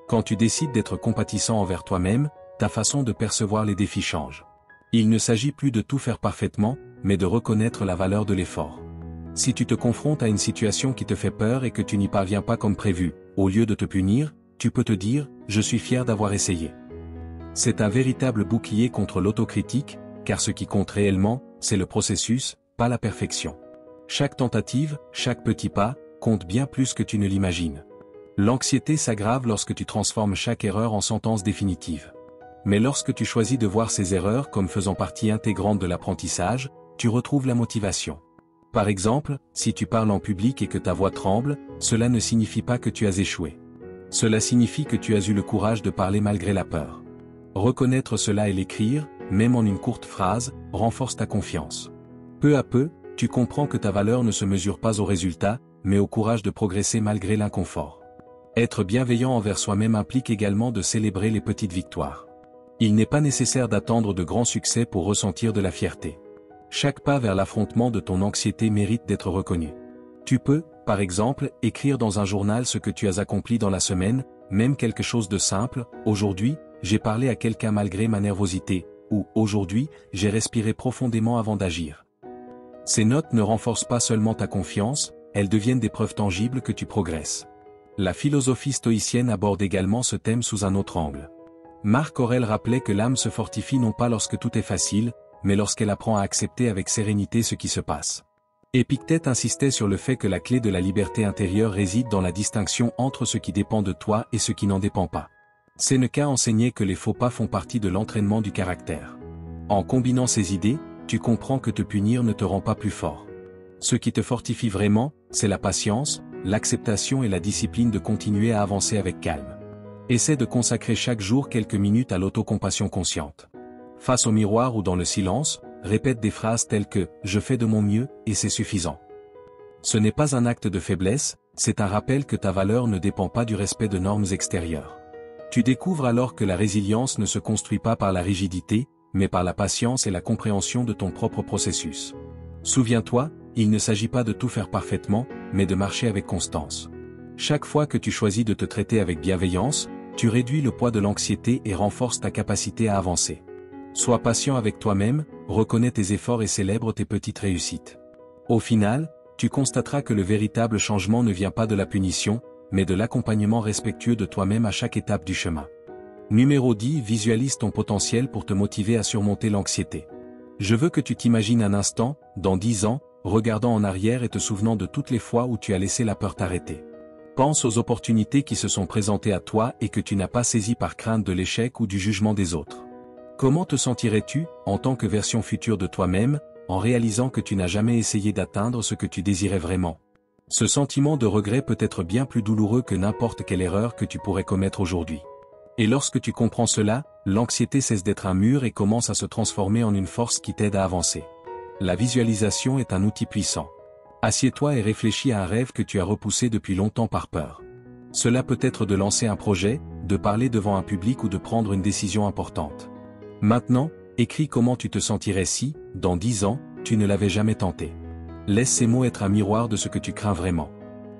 Quand tu décides d'être compatissant envers toi-même, ta façon de percevoir les défis change. Il ne s'agit plus de tout faire parfaitement, mais de reconnaître la valeur de l'effort. Si tu te confrontes à une situation qui te fait peur et que tu n'y parviens pas comme prévu, au lieu de te punir, tu peux te dire « Je suis fier d'avoir essayé ». C'est un véritable bouclier contre l'autocritique, car ce qui compte réellement, c'est le processus, pas la perfection. Chaque tentative, chaque petit pas, compte bien plus que tu ne l'imagines. L'anxiété s'aggrave lorsque tu transformes chaque erreur en sentence définitive. Mais lorsque tu choisis de voir ces erreurs comme faisant partie intégrante de l'apprentissage, tu retrouves la motivation. Par exemple, si tu parles en public et que ta voix tremble, cela ne signifie pas que tu as échoué. Cela signifie que tu as eu le courage de parler malgré la peur. Reconnaître cela et l'écrire, même en une courte phrase, renforce ta confiance. Peu à peu, tu comprends que ta valeur ne se mesure pas au résultat, mais au courage de progresser malgré l'inconfort. Être bienveillant envers soi-même implique également de célébrer les petites victoires. Il n'est pas nécessaire d'attendre de grands succès pour ressentir de la fierté. Chaque pas vers l'affrontement de ton anxiété mérite d'être reconnu. Tu peux, par exemple, écrire dans un journal ce que tu as accompli dans la semaine, même quelque chose de simple, aujourd'hui, j'ai parlé à quelqu'un malgré ma nervosité, ou aujourd'hui, j'ai respiré profondément avant d'agir. Ces notes ne renforcent pas seulement ta confiance, elles deviennent des preuves tangibles que tu progresses. La philosophie stoïcienne aborde également ce thème sous un autre angle. Marc Aurèle rappelait que l'âme se fortifie non pas lorsque tout est facile, mais lorsqu'elle apprend à accepter avec sérénité ce qui se passe. Épictète insistait sur le fait que la clé de la liberté intérieure réside dans la distinction entre ce qui dépend de toi et ce qui n'en dépend pas. Séneca enseignait que les faux pas font partie de l'entraînement du caractère. En combinant ces idées, tu comprends que te punir ne te rend pas plus fort. Ce qui te fortifie vraiment, c'est la patience, l'acceptation et la discipline de continuer à avancer avec calme. Essaie de consacrer chaque jour quelques minutes à l'autocompassion consciente. Face au miroir ou dans le silence, répète des phrases telles que « je fais de mon mieux et c'est suffisant ». Ce n'est pas un acte de faiblesse, c'est un rappel que ta valeur ne dépend pas du respect de normes extérieures. Tu découvres alors que la résilience ne se construit pas par la rigidité, mais par la patience et la compréhension de ton propre processus. Souviens-toi, il ne s'agit pas de tout faire parfaitement, mais de marcher avec constance. Chaque fois que tu choisis de te traiter avec bienveillance, tu réduis le poids de l'anxiété et renforces ta capacité à avancer. Sois patient avec toi-même, reconnais tes efforts et célèbre tes petites réussites. Au final, tu constateras que le véritable changement ne vient pas de la punition, mais de l'accompagnement respectueux de toi-même à chaque étape du chemin. Numéro 10. Visualise ton potentiel pour te motiver à surmonter l'anxiété. Je veux que tu t'imagines un instant, dans 10 ans, regardant en arrière et te souvenant de toutes les fois où tu as laissé la peur t'arrêter. Pense aux opportunités qui se sont présentées à toi et que tu n'as pas saisies par crainte de l'échec ou du jugement des autres. Comment te sentirais-tu, en tant que version future de toi-même, en réalisant que tu n'as jamais essayé d'atteindre ce que tu désirais vraiment? Ce sentiment de regret peut être bien plus douloureux que n'importe quelle erreur que tu pourrais commettre aujourd'hui. Et lorsque tu comprends cela, l'anxiété cesse d'être un mur et commence à se transformer en une force qui t'aide à avancer. La visualisation est un outil puissant. Assieds-toi et réfléchis à un rêve que tu as repoussé depuis longtemps par peur. Cela peut être de lancer un projet, de parler devant un public ou de prendre une décision importante. Maintenant, écris comment tu te sentirais si, dans 10 ans, tu ne l'avais jamais tenté. Laisse ces mots être un miroir de ce que tu crains vraiment.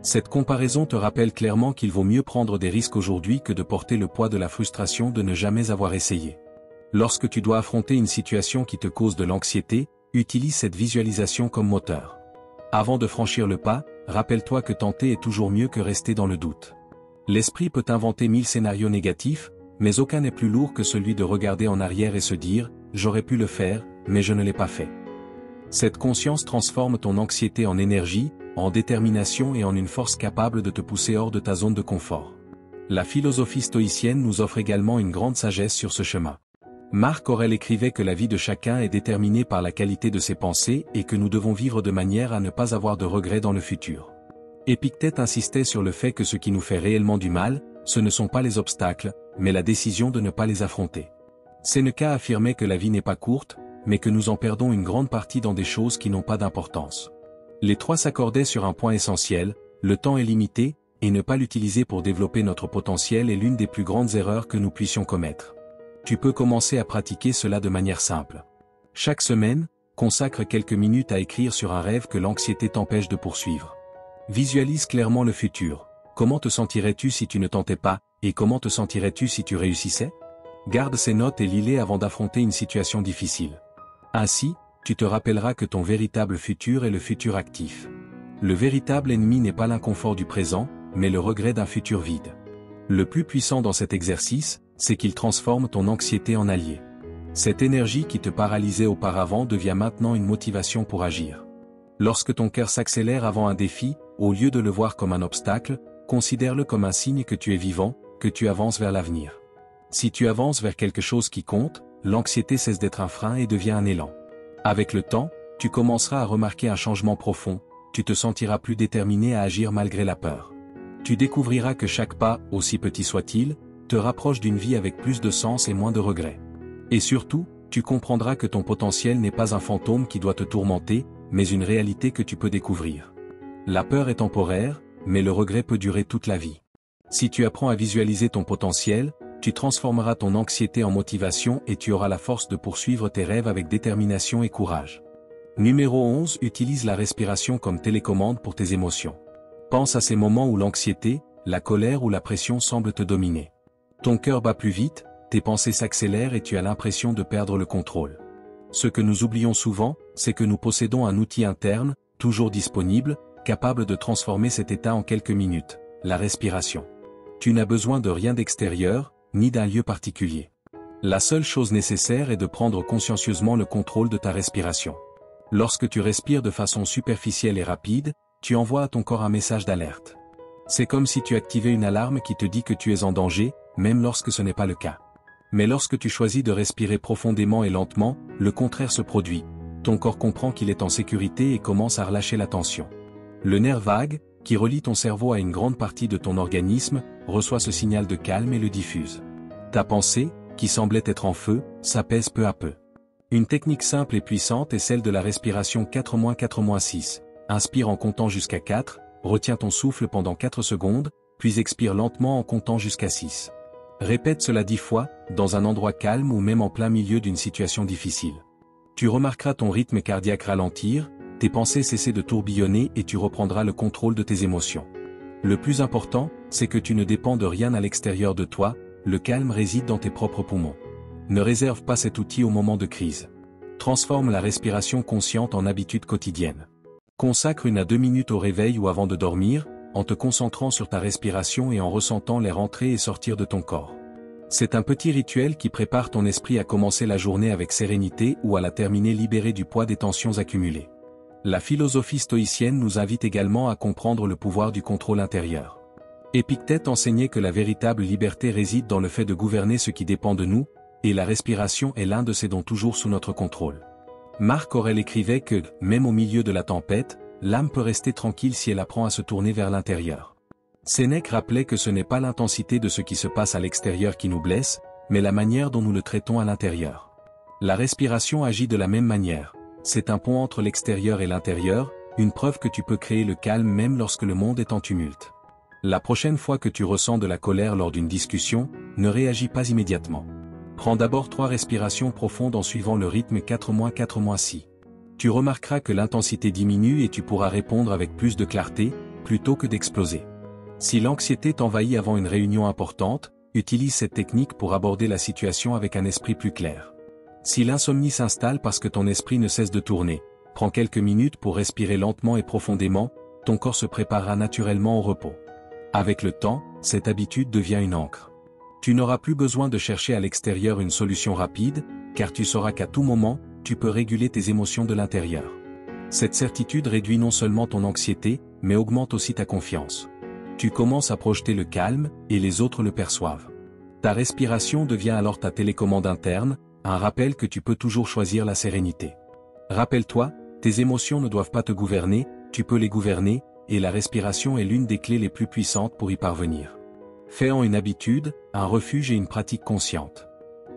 Cette comparaison te rappelle clairement qu'il vaut mieux prendre des risques aujourd'hui que de porter le poids de la frustration de ne jamais avoir essayé. Lorsque tu dois affronter une situation qui te cause de l'anxiété, utilise cette visualisation comme moteur. Avant de franchir le pas, rappelle-toi que tenter est toujours mieux que rester dans le doute. L'esprit peut inventer 1000 scénarios négatifs, mais aucun n'est plus lourd que celui de regarder en arrière et se dire « j'aurais pu le faire, mais je ne l'ai pas fait ». Cette conscience transforme ton anxiété en énergie, en détermination et en une force capable de te pousser hors de ta zone de confort. La philosophie stoïcienne nous offre également une grande sagesse sur ce chemin. Marc Aurèle écrivait que la vie de chacun est déterminée par la qualité de ses pensées et que nous devons vivre de manière à ne pas avoir de regrets dans le futur. Épictète insistait sur le fait que ce qui nous fait réellement du mal, ce ne sont pas les obstacles, mais la décision de ne pas les affronter. Séneca affirmait que la vie n'est pas courte, mais que nous en perdons une grande partie dans des choses qui n'ont pas d'importance. Les trois s'accordaient sur un point essentiel, le temps est limité, et ne pas l'utiliser pour développer notre potentiel est l'une des plus grandes erreurs que nous puissions commettre. Tu peux commencer à pratiquer cela de manière simple. Chaque semaine, consacre quelques minutes à écrire sur un rêve que l'anxiété t'empêche de poursuivre. Visualise clairement le futur. Comment te sentirais-tu si tu ne tentais pas, et comment te sentirais-tu si tu réussissais? Garde ces notes et lis-les avant d'affronter une situation difficile. Ainsi, tu te rappelleras que ton véritable futur est le futur actif. Le véritable ennemi n'est pas l'inconfort du présent, mais le regret d'un futur vide. Le plus puissant dans cet exercice, c'est qu'il transforme ton anxiété en allié. Cette énergie qui te paralysait auparavant devient maintenant une motivation pour agir. Lorsque ton cœur s'accélère avant un défi, au lieu de le voir comme un obstacle, considère-le comme un signe que tu es vivant, que tu avances vers l'avenir. Si tu avances vers quelque chose qui compte, l'anxiété cesse d'être un frein et devient un élan. Avec le temps, Tu commenceras à remarquer un changement profond, tu te sentiras plus déterminé à agir malgré la peur. Tu découvriras que chaque pas, aussi petit soit-il, te rapproche d'une vie avec plus de sens et moins de regrets. Et surtout, tu comprendras que ton potentiel n'est pas un fantôme qui doit te tourmenter, mais une réalité que tu peux découvrir. La peur est temporaire, mais le regret peut durer toute la vie. Si tu apprends à visualiser ton potentiel, tu transformeras ton anxiété en motivation et tu auras la force de poursuivre tes rêves avec détermination et courage. Numéro 11. Utilise la respiration comme télécommande pour tes émotions. Pense à ces moments où l'anxiété, la colère ou la pression semblent te dominer. Ton cœur bat plus vite, tes pensées s'accélèrent et tu as l'impression de perdre le contrôle. Ce que nous oublions souvent, c'est que nous possédons un outil interne, toujours disponible, capable de transformer cet état en quelques minutes, la respiration. Tu n'as besoin de rien d'extérieur, ni d'un lieu particulier. La seule chose nécessaire est de prendre consciencieusement le contrôle de ta respiration. Lorsque tu respires de façon superficielle et rapide, tu envoies à ton corps un message d'alerte. C'est comme si tu activais une alarme qui te dit que tu es en danger, même lorsque ce n'est pas le cas. Mais lorsque tu choisis de respirer profondément et lentement, le contraire se produit. Ton corps comprend qu'il est en sécurité et commence à relâcher la tension. Le nerf vague, qui relie ton cerveau à une grande partie de ton organisme, reçoit ce signal de calme et le diffuse. Ta pensée, qui semblait être en feu, s'apaise peu à peu. Une technique simple et puissante est celle de la respiration 4-4-6. Inspire en comptant jusqu'à 4, retiens ton souffle pendant 4 secondes, puis expire lentement en comptant jusqu'à 6. Répète cela 10 fois, dans un endroit calme ou même en plein milieu d'une situation difficile. Tu remarqueras ton rythme cardiaque ralentir, tes pensées cesser de tourbillonner et tu reprendras le contrôle de tes émotions. Le plus important, c'est que tu ne dépends de rien à l'extérieur de toi, le calme réside dans tes propres poumons. Ne réserve pas cet outil au moment de crise. Transforme la respiration consciente en habitude quotidienne. Consacre 1 à 2 minutes au réveil ou avant de dormir, en te concentrant sur ta respiration et en ressentant l'air entrer et sortir de ton corps. C'est un petit rituel qui prépare ton esprit à commencer la journée avec sérénité ou à la terminer libéré du poids des tensions accumulées. La philosophie stoïcienne nous invite également à comprendre le pouvoir du contrôle intérieur. Épictète enseignait que la véritable liberté réside dans le fait de gouverner ce qui dépend de nous, et la respiration est l'un de ces dons toujours sous notre contrôle. Marc Aurèle écrivait que, même au milieu de la tempête, l'âme peut rester tranquille si elle apprend à se tourner vers l'intérieur. Sénèque rappelait que ce n'est pas l'intensité de ce qui se passe à l'extérieur qui nous blesse, mais la manière dont nous le traitons à l'intérieur. La respiration agit de la même manière. C'est un pont entre l'extérieur et l'intérieur, une preuve que tu peux créer le calme même lorsque le monde est en tumulte. La prochaine fois que tu ressens de la colère lors d'une discussion, ne réagis pas immédiatement. Prends d'abord 3 respirations profondes en suivant le rythme 4-4-6. Tu remarqueras que l'intensité diminue et tu pourras répondre avec plus de clarté, plutôt que d'exploser. Si l'anxiété t'envahit avant une réunion importante, utilise cette technique pour aborder la situation avec un esprit plus clair. Si l'insomnie s'installe parce que ton esprit ne cesse de tourner, prends quelques minutes pour respirer lentement et profondément, ton corps se préparera naturellement au repos. Avec le temps, cette habitude devient une ancre. Tu n'auras plus besoin de chercher à l'extérieur une solution rapide, car tu sauras qu'à tout moment, tu peux réguler tes émotions de l'intérieur. Cette certitude réduit non seulement ton anxiété, mais augmente aussi ta confiance. Tu commences à projeter le calme, et les autres le perçoivent. Ta respiration devient alors ta télécommande interne, un rappel que tu peux toujours choisir la sérénité. Rappelle-toi, tes émotions ne doivent pas te gouverner, tu peux les gouverner, et la respiration est l'une des clés les plus puissantes pour y parvenir. Fais-en une habitude, un refuge et une pratique consciente.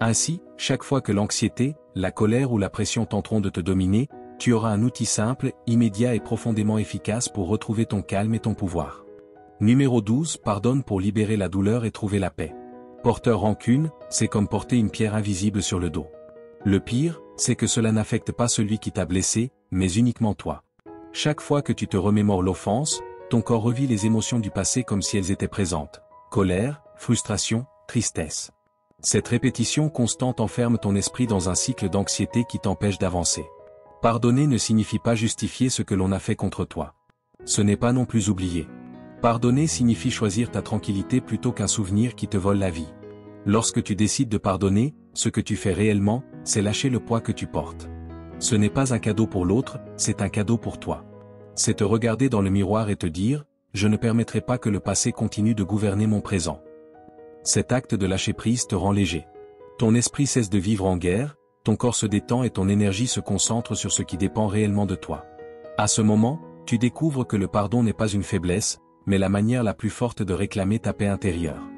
Ainsi, chaque fois que l'anxiété, la colère ou la pression tenteront de te dominer, tu auras un outil simple, immédiat et profondément efficace pour retrouver ton calme et ton pouvoir. Numéro 12. Pardonne pour libérer la douleur et trouver la paix. Porteur rancune, c'est comme porter une pierre invisible sur le dos. Le pire, c'est que cela n'affecte pas celui qui t'a blessé, mais uniquement toi. Chaque fois que tu te remémores l'offense, ton corps revit les émotions du passé comme si elles étaient présentes. Colère, frustration, tristesse. Cette répétition constante enferme ton esprit dans un cycle d'anxiété qui t'empêche d'avancer. Pardonner ne signifie pas justifier ce que l'on a fait contre toi. Ce n'est pas non plus oublier. Pardonner signifie choisir ta tranquillité plutôt qu'un souvenir qui te vole la vie. Lorsque tu décides de pardonner, ce que tu fais réellement, c'est lâcher le poids que tu portes. Ce n'est pas un cadeau pour l'autre, c'est un cadeau pour toi. C'est te regarder dans le miroir et te dire, je ne permettrai pas que le passé continue de gouverner mon présent. Cet acte de lâcher prise te rend léger. Ton esprit cesse de vivre en guerre, ton corps se détend et ton énergie se concentre sur ce qui dépend réellement de toi. À ce moment, tu découvres que le pardon n'est pas une faiblesse, mais la manière la plus forte de réclamer ta paix intérieure.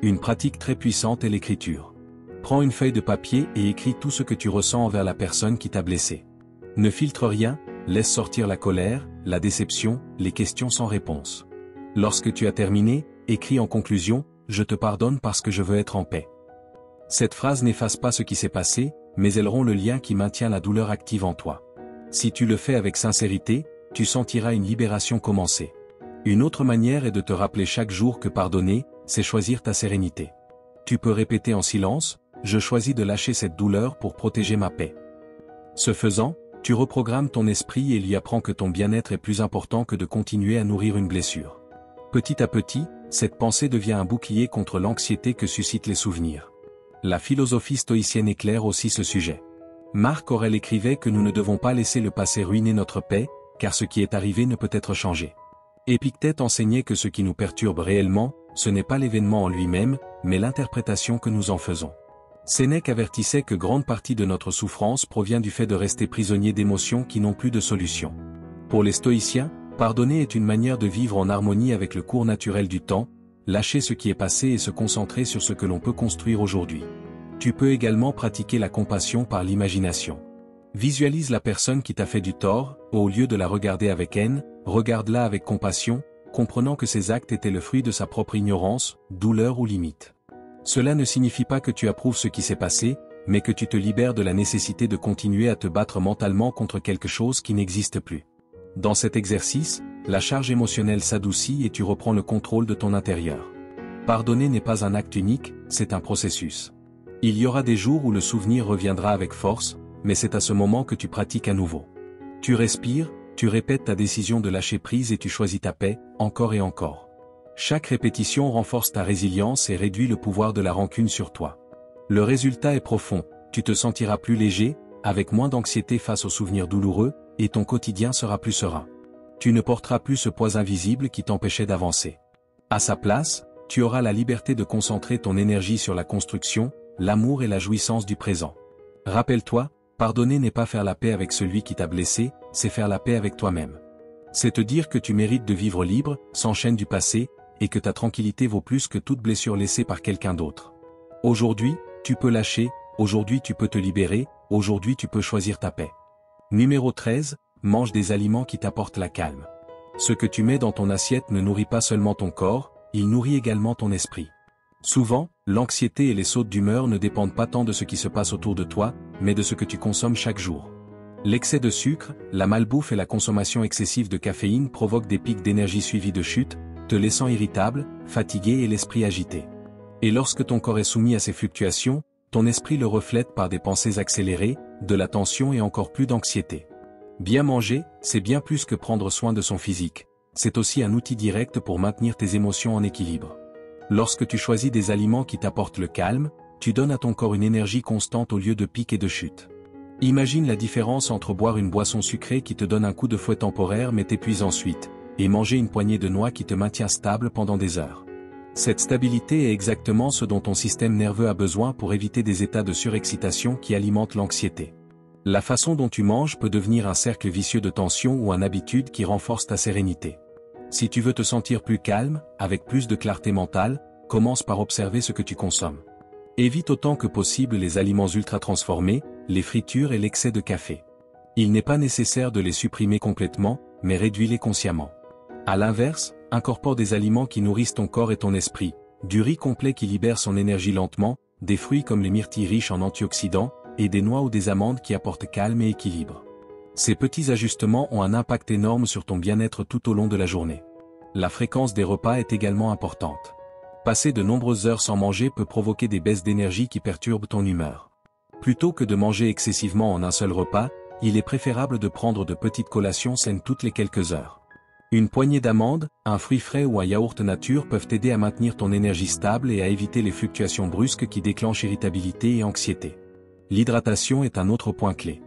Une pratique très puissante est l'écriture. Prends une feuille de papier et écris tout ce que tu ressens envers la personne qui t'a blessé. Ne filtre rien, laisse sortir la colère, la déception, les questions sans réponse. Lorsque tu as terminé, écris en conclusion « Je te pardonne parce que je veux être en paix ». Cette phrase n'efface pas ce qui s'est passé, mais elle rompt le lien qui maintient la douleur active en toi. Si tu le fais avec sincérité, tu sentiras une libération commencer. Une autre manière est de te rappeler chaque jour que pardonner, c'est choisir ta sérénité. Tu peux répéter en silence « Je choisis de lâcher cette douleur pour protéger ma paix ». Ce faisant, tu reprogrammes ton esprit et lui apprends que ton bien-être est plus important que de continuer à nourrir une blessure. Petit à petit, cette pensée devient un bouclier contre l'anxiété que suscitent les souvenirs. La philosophie stoïcienne éclaire aussi ce sujet. Marc Aurèle écrivait que nous ne devons pas laisser le passé ruiner notre paix, car ce qui est arrivé ne peut être changé. Épictète enseignait que ce qui nous perturbe réellement, ce n'est pas l'événement en lui-même, mais l'interprétation que nous en faisons. Sénèque avertissait que grande partie de notre souffrance provient du fait de rester prisonnier d'émotions qui n'ont plus de solution. Pour les stoïciens, pardonner est une manière de vivre en harmonie avec le cours naturel du temps, lâcher ce qui est passé et se concentrer sur ce que l'on peut construire aujourd'hui. Tu peux également pratiquer la compassion par l'imagination. Visualise la personne qui t'a fait du tort, au lieu de la regarder avec haine, regarde-la avec compassion, comprenant que ses actes étaient le fruit de sa propre ignorance, douleur ou limite. Cela ne signifie pas que tu approuves ce qui s'est passé, mais que tu te libères de la nécessité de continuer à te battre mentalement contre quelque chose qui n'existe plus. Dans cet exercice, la charge émotionnelle s'adoucit et tu reprends le contrôle de ton intérieur. Pardonner n'est pas un acte unique, c'est un processus. Il y aura des jours où le souvenir reviendra avec force, mais c'est à ce moment que tu pratiques à nouveau. Tu respires, tu répètes ta décision de lâcher prise et tu choisis ta paix, encore et encore. Chaque répétition renforce ta résilience et réduit le pouvoir de la rancune sur toi. Le résultat est profond, tu te sentiras plus léger, avec moins d'anxiété face aux souvenirs douloureux, et ton quotidien sera plus serein. Tu ne porteras plus ce poids invisible qui t'empêchait d'avancer. À sa place, tu auras la liberté de concentrer ton énergie sur la construction, l'amour et la jouissance du présent. Rappelle-toi, pardonner n'est pas faire la paix avec celui qui t'a blessé, c'est faire la paix avec toi-même. C'est te dire que tu mérites de vivre libre, sans chaîne du passé, et que ta tranquillité vaut plus que toute blessure laissée par quelqu'un d'autre. Aujourd'hui, tu peux lâcher, aujourd'hui tu peux te libérer, aujourd'hui tu peux choisir ta paix. Numéro 13, mange des aliments qui t'apportent la calme. Ce que tu mets dans ton assiette ne nourrit pas seulement ton corps, il nourrit également ton esprit. Souvent, l'anxiété et les sautes d'humeur ne dépendent pas tant de ce qui se passe autour de toi, mais de ce que tu consommes chaque jour. L'excès de sucre, la malbouffe et la consommation excessive de caféine provoquent des pics d'énergie suivis de chutes, te laissant irritable, fatigué et l'esprit agité. Et lorsque ton corps est soumis à ces fluctuations, ton esprit le reflète par des pensées accélérées, de la tension et encore plus d'anxiété. Bien manger, c'est bien plus que prendre soin de son physique, c'est aussi un outil direct pour maintenir tes émotions en équilibre. Lorsque tu choisis des aliments qui t'apportent le calme, tu donnes à ton corps une énergie constante au lieu de pics et de chutes. Imagine la différence entre boire une boisson sucrée qui te donne un coup de fouet temporaire mais t'épuise ensuite, et manger une poignée de noix qui te maintient stable pendant des heures. Cette stabilité est exactement ce dont ton système nerveux a besoin pour éviter des états de surexcitation qui alimentent l'anxiété. La façon dont tu manges peut devenir un cercle vicieux de tension ou une habitude qui renforce ta sérénité. Si tu veux te sentir plus calme, avec plus de clarté mentale, commence par observer ce que tu consommes. Évite autant que possible les aliments ultra-transformés, les fritures et l'excès de café. Il n'est pas nécessaire de les supprimer complètement, mais réduis-les consciemment. À l'inverse, incorpore des aliments qui nourrissent ton corps et ton esprit, du riz complet qui libère son énergie lentement, des fruits comme les myrtilles riches en antioxydants, et des noix ou des amandes qui apportent calme et équilibre. Ces petits ajustements ont un impact énorme sur ton bien-être tout au long de la journée. La fréquence des repas est également importante. Passer de nombreuses heures sans manger peut provoquer des baisses d'énergie qui perturbent ton humeur. Plutôt que de manger excessivement en un seul repas, il est préférable de prendre de petites collations saines toutes les quelques heures. Une poignée d'amandes, un fruit frais ou un yaourt nature peuvent t'aider à maintenir ton énergie stable et à éviter les fluctuations brusques qui déclenchent irritabilité et anxiété. L'hydratation est un autre point clé.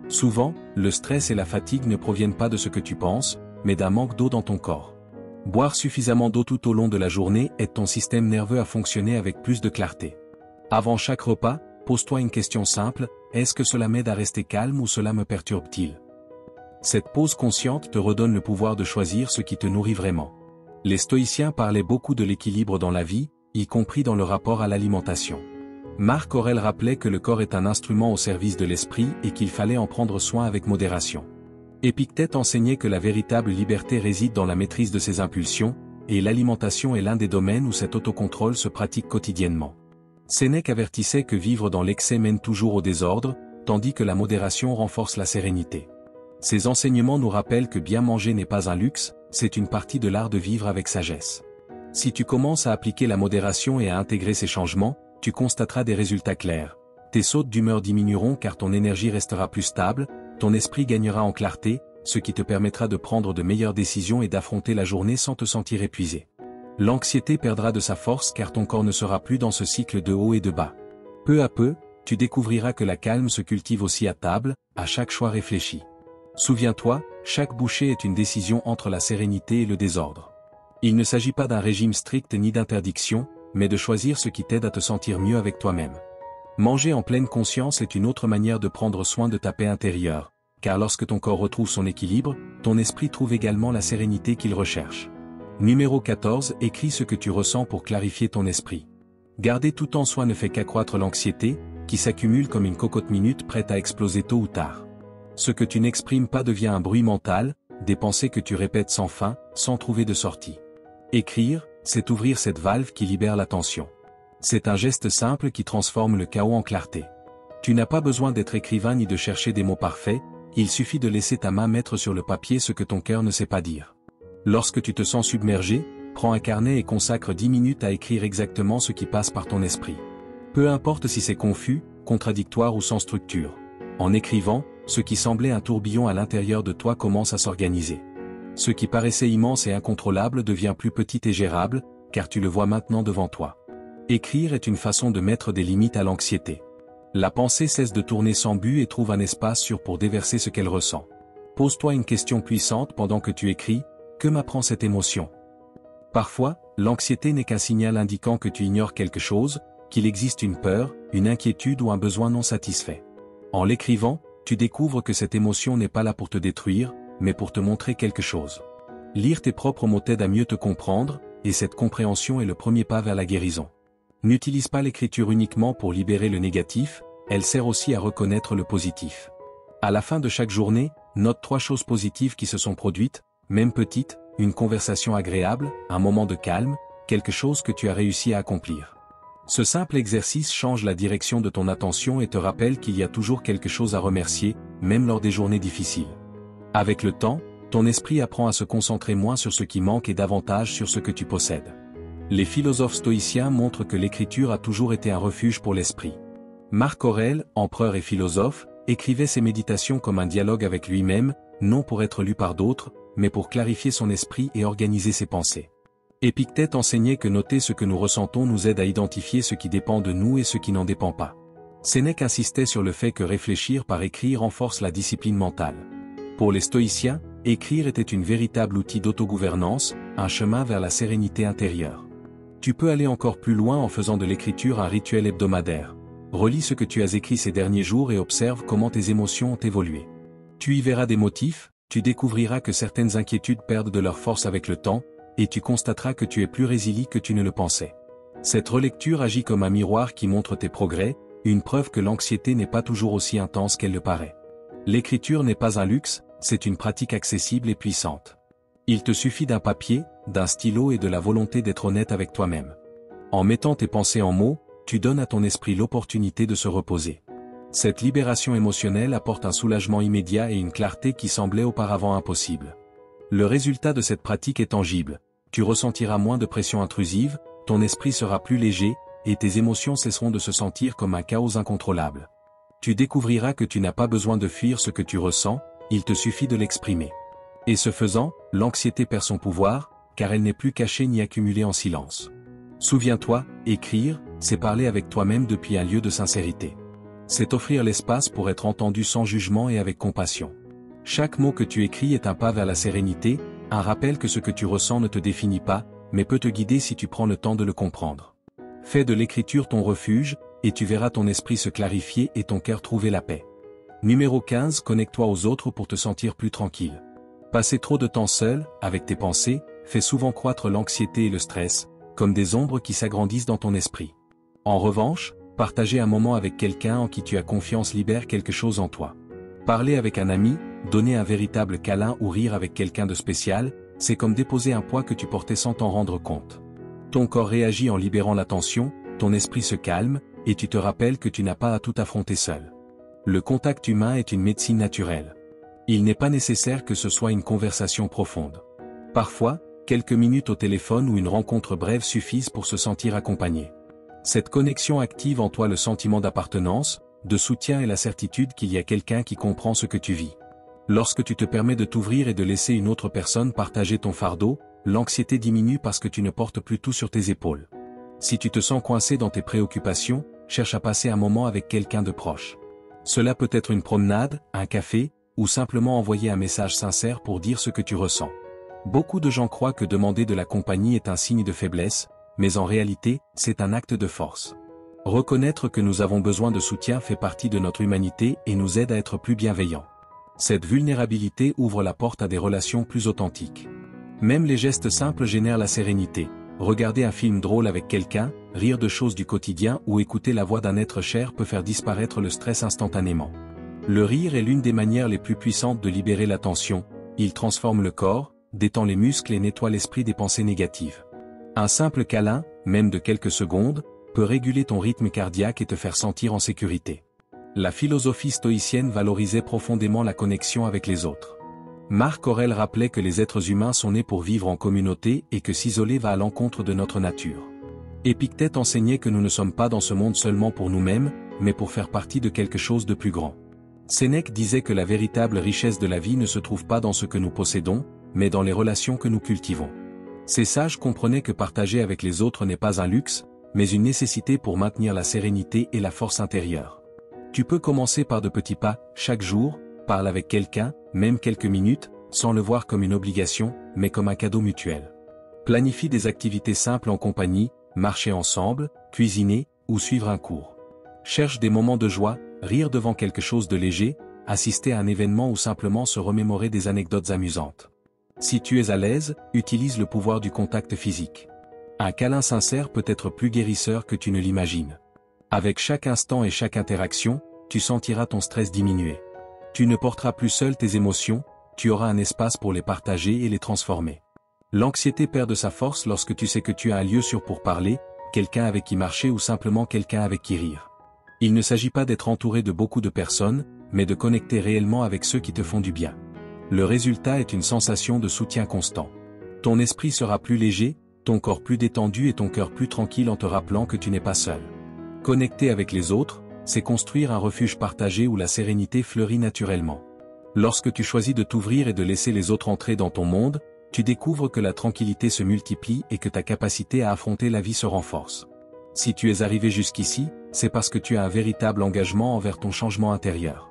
Souvent, le stress et la fatigue ne proviennent pas de ce que tu penses, mais d'un manque d'eau dans ton corps. Boire suffisamment d'eau tout au long de la journée aide ton système nerveux à fonctionner avec plus de clarté. Avant chaque repas, pose-toi une question simple, est-ce que cela m'aide à rester calme ou cela me perturbe-t-il? Cette pause consciente te redonne le pouvoir de choisir ce qui te nourrit vraiment. Les stoïciens parlaient beaucoup de l'équilibre dans la vie, y compris dans le rapport à l'alimentation. Marc Aurèle rappelait que le corps est un instrument au service de l'esprit et qu'il fallait en prendre soin avec modération. Épictète enseignait que la véritable liberté réside dans la maîtrise de ses impulsions, et l'alimentation est l'un des domaines où cet autocontrôle se pratique quotidiennement. Sénèque avertissait que vivre dans l'excès mène toujours au désordre, tandis que la modération renforce la sérénité. Ces enseignements nous rappellent que bien manger n'est pas un luxe, c'est une partie de l'art de vivre avec sagesse. Si tu commences à appliquer la modération et à intégrer ces changements, tu constateras des résultats clairs. Tes sautes d'humeur diminueront car ton énergie restera plus stable, ton esprit gagnera en clarté, ce qui te permettra de prendre de meilleures décisions et d'affronter la journée sans te sentir épuisé. L'anxiété perdra de sa force car ton corps ne sera plus dans ce cycle de haut et de bas. Peu à peu, tu découvriras que la calme se cultive aussi à table, à chaque choix réfléchi. Souviens-toi, chaque bouchée est une décision entre la sérénité et le désordre. Il ne s'agit pas d'un régime strict ni d'interdiction, mais de choisir ce qui t'aide à te sentir mieux avec toi-même. Manger en pleine conscience est une autre manière de prendre soin de ta paix intérieure, car lorsque ton corps retrouve son équilibre, ton esprit trouve également la sérénité qu'il recherche. Numéro 14. Écris ce que tu ressens pour clarifier ton esprit. Garder tout en soi ne fait qu'accroître l'anxiété, qui s'accumule comme une cocotte minute prête à exploser tôt ou tard. Ce que tu n'exprimes pas devient un bruit mental, des pensées que tu répètes sans fin, sans trouver de sortie. Écrire, c'est ouvrir cette valve qui libère la tension. C'est un geste simple qui transforme le chaos en clarté. Tu n'as pas besoin d'être écrivain ni de chercher des mots parfaits, il suffit de laisser ta main mettre sur le papier ce que ton cœur ne sait pas dire. Lorsque tu te sens submergé, prends un carnet et consacre 10 minutes à écrire exactement ce qui passe par ton esprit. Peu importe si c'est confus, contradictoire ou sans structure. En écrivant, ce qui semblait un tourbillon à l'intérieur de toi commence à s'organiser. Ce qui paraissait immense et incontrôlable devient plus petit et gérable, car tu le vois maintenant devant toi. Écrire est une façon de mettre des limites à l'anxiété. La pensée cesse de tourner sans but et trouve un espace sûr pour déverser ce qu'elle ressent. Pose-toi une question puissante pendant que tu écris, que m'apprend cette émotion? Parfois, l'anxiété n'est qu'un signal indiquant que tu ignores quelque chose, qu'il existe une peur, une inquiétude ou un besoin non satisfait. En l'écrivant, tu découvres que cette émotion n'est pas là pour te détruire, mais pour te montrer quelque chose. Lire tes propres mots t'aide à mieux te comprendre, et cette compréhension est le premier pas vers la guérison. N'utilise pas l'écriture uniquement pour libérer le négatif, elle sert aussi à reconnaître le positif. À la fin de chaque journée, note 3 choses positives qui se sont produites, même petites, une conversation agréable, un moment de calme, quelque chose que tu as réussi à accomplir. Ce simple exercice change la direction de ton attention et te rappelle qu'il y a toujours quelque chose à remercier, même lors des journées difficiles. Avec le temps, ton esprit apprend à se concentrer moins sur ce qui manque et davantage sur ce que tu possèdes. Les philosophes stoïciens montrent que l'écriture a toujours été un refuge pour l'esprit. Marc Aurèle, empereur et philosophe, écrivait ses méditations comme un dialogue avec lui-même, non pour être lu par d'autres, mais pour clarifier son esprit et organiser ses pensées. Épictète enseignait que noter ce que nous ressentons nous aide à identifier ce qui dépend de nous et ce qui n'en dépend pas. Sénèque insistait sur le fait que réfléchir par écrit renforce la discipline mentale. Pour les stoïciens, écrire était une véritable outil d'autogouvernance, un chemin vers la sérénité intérieure. Tu peux aller encore plus loin en faisant de l'écriture un rituel hebdomadaire. Relis ce que tu as écrit ces derniers jours et observe comment tes émotions ont évolué. Tu y verras des motifs, tu découvriras que certaines inquiétudes perdent de leur force avec le temps, et tu constateras que tu es plus résilient que tu ne le pensais. Cette relecture agit comme un miroir qui montre tes progrès, une preuve que l'anxiété n'est pas toujours aussi intense qu'elle le paraît. L'écriture n'est pas un luxe, c'est une pratique accessible et puissante. Il te suffit d'un papier, d'un stylo et de la volonté d'être honnête avec toi-même. En mettant tes pensées en mots, tu donnes à ton esprit l'opportunité de se reposer. Cette libération émotionnelle apporte un soulagement immédiat et une clarté qui semblait auparavant impossible. Le résultat de cette pratique est tangible. Tu ressentiras moins de pression intrusive, ton esprit sera plus léger, et tes émotions cesseront de se sentir comme un chaos incontrôlable. Tu découvriras que tu n'as pas besoin de fuir ce que tu ressens, il te suffit de l'exprimer. Et ce faisant, l'anxiété perd son pouvoir, car elle n'est plus cachée ni accumulée en silence. Souviens-toi, écrire, c'est parler avec toi-même depuis un lieu de sincérité. C'est offrir l'espace pour être entendu sans jugement et avec compassion. Chaque mot que tu écris est un pas vers la sérénité, un rappel que ce que tu ressens ne te définit pas, mais peut te guider si tu prends le temps de le comprendre. Fais de l'écriture ton refuge, et tu verras ton esprit se clarifier et ton cœur trouver la paix. Numéro 15. Connecte-toi aux autres pour te sentir plus tranquille. Passer trop de temps seul, avec tes pensées, fait souvent croître l'anxiété et le stress, comme des ombres qui s'agrandissent dans ton esprit. En revanche, partager un moment avec quelqu'un en qui tu as confiance libère quelque chose en toi. Parler avec un ami, donner un véritable câlin ou rire avec quelqu'un de spécial, c'est comme déposer un poids que tu portais sans t'en rendre compte. Ton corps réagit en libérant la tension, ton esprit se calme, et tu te rappelles que tu n'as pas à tout affronter seul. Le contact humain est une médecine naturelle. Il n'est pas nécessaire que ce soit une conversation profonde. Parfois, quelques minutes au téléphone ou une rencontre brève suffisent pour se sentir accompagné. Cette connexion active en toi le sentiment d'appartenance, de soutien et la certitude qu'il y a quelqu'un qui comprend ce que tu vis. Lorsque tu te permets de t'ouvrir et de laisser une autre personne partager ton fardeau, l'anxiété diminue parce que tu ne portes plus tout sur tes épaules. Si tu te sens coincé dans tes préoccupations, cherche à passer un moment avec quelqu'un de proche. Cela peut être une promenade, un café, ou simplement envoyer un message sincère pour dire ce que tu ressens. Beaucoup de gens croient que demander de la compagnie est un signe de faiblesse, mais en réalité, c'est un acte de force. Reconnaître que nous avons besoin de soutien fait partie de notre humanité et nous aide à être plus bienveillants. Cette vulnérabilité ouvre la porte à des relations plus authentiques. Même les gestes simples génèrent la sérénité. Regarder un film drôle avec quelqu'un, rire de choses du quotidien ou écouter la voix d'un être cher peut faire disparaître le stress instantanément. Le rire est l'une des manières les plus puissantes de libérer la tension. Il transforme le corps, détend les muscles et nettoie l'esprit des pensées négatives. Un simple câlin, même de quelques secondes, peut réguler ton rythme cardiaque et te faire sentir en sécurité. La philosophie stoïcienne valorisait profondément la connexion avec les autres. Marc Aurèle rappelait que les êtres humains sont nés pour vivre en communauté et que s'isoler va à l'encontre de notre nature. Épictète enseignait que nous ne sommes pas dans ce monde seulement pour nous-mêmes, mais pour faire partie de quelque chose de plus grand. Sénèque disait que la véritable richesse de la vie ne se trouve pas dans ce que nous possédons, mais dans les relations que nous cultivons. Ces sages comprenaient que partager avec les autres n'est pas un luxe, mais une nécessité pour maintenir la sérénité et la force intérieure. Tu peux commencer par de petits pas, chaque jour, parle avec quelqu'un, même quelques minutes, sans le voir comme une obligation, mais comme un cadeau mutuel. Planifie des activités simples en compagnie, marcher ensemble, cuisiner, ou suivre un cours. Cherche des moments de joie, rire devant quelque chose de léger, assister à un événement ou simplement se remémorer des anecdotes amusantes. Si tu es à l'aise, utilise le pouvoir du contact physique. Un câlin sincère peut être plus guérisseur que tu ne l'imagines. Avec chaque instant et chaque interaction, tu sentiras ton stress diminuer. Tu ne porteras plus seul tes émotions, tu auras un espace pour les partager et les transformer. L'anxiété perd de sa force lorsque tu sais que tu as un lieu sûr pour parler, quelqu'un avec qui marcher ou simplement quelqu'un avec qui rire. Il ne s'agit pas d'être entouré de beaucoup de personnes, mais de connecter réellement avec ceux qui te font du bien. Le résultat est une sensation de soutien constant. Ton esprit sera plus léger, ton corps plus détendu et ton cœur plus tranquille en te rappelant que tu n'es pas seul. Connecter avec les autres, c'est construire un refuge partagé où la sérénité fleurit naturellement. Lorsque tu choisis de t'ouvrir et de laisser les autres entrer dans ton monde, tu découvres que la tranquillité se multiplie et que ta capacité à affronter la vie se renforce. Si tu es arrivé jusqu'ici, c'est parce que tu as un véritable engagement envers ton changement intérieur.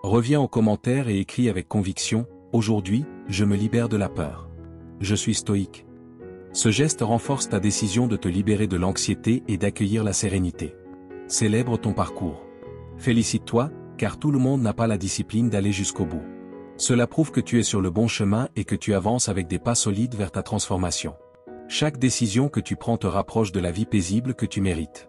Reviens aux commentaires et écris avec conviction, « Aujourd'hui, je me libère de la peur. Je suis stoïque. » Ce geste renforce ta décision de te libérer de l'anxiété et d'accueillir la sérénité. Célèbre ton parcours. Félicite-toi, car tout le monde n'a pas la discipline d'aller jusqu'au bout. Cela prouve que tu es sur le bon chemin et que tu avances avec des pas solides vers ta transformation. Chaque décision que tu prends te rapproche de la vie paisible que tu mérites.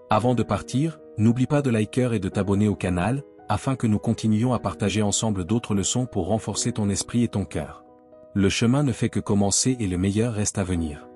Avant de partir, n'oublie pas de liker et de t'abonner au canal, afin que nous continuions à partager ensemble d'autres leçons pour renforcer ton esprit et ton cœur. Le chemin ne fait que commencer et le meilleur reste à venir.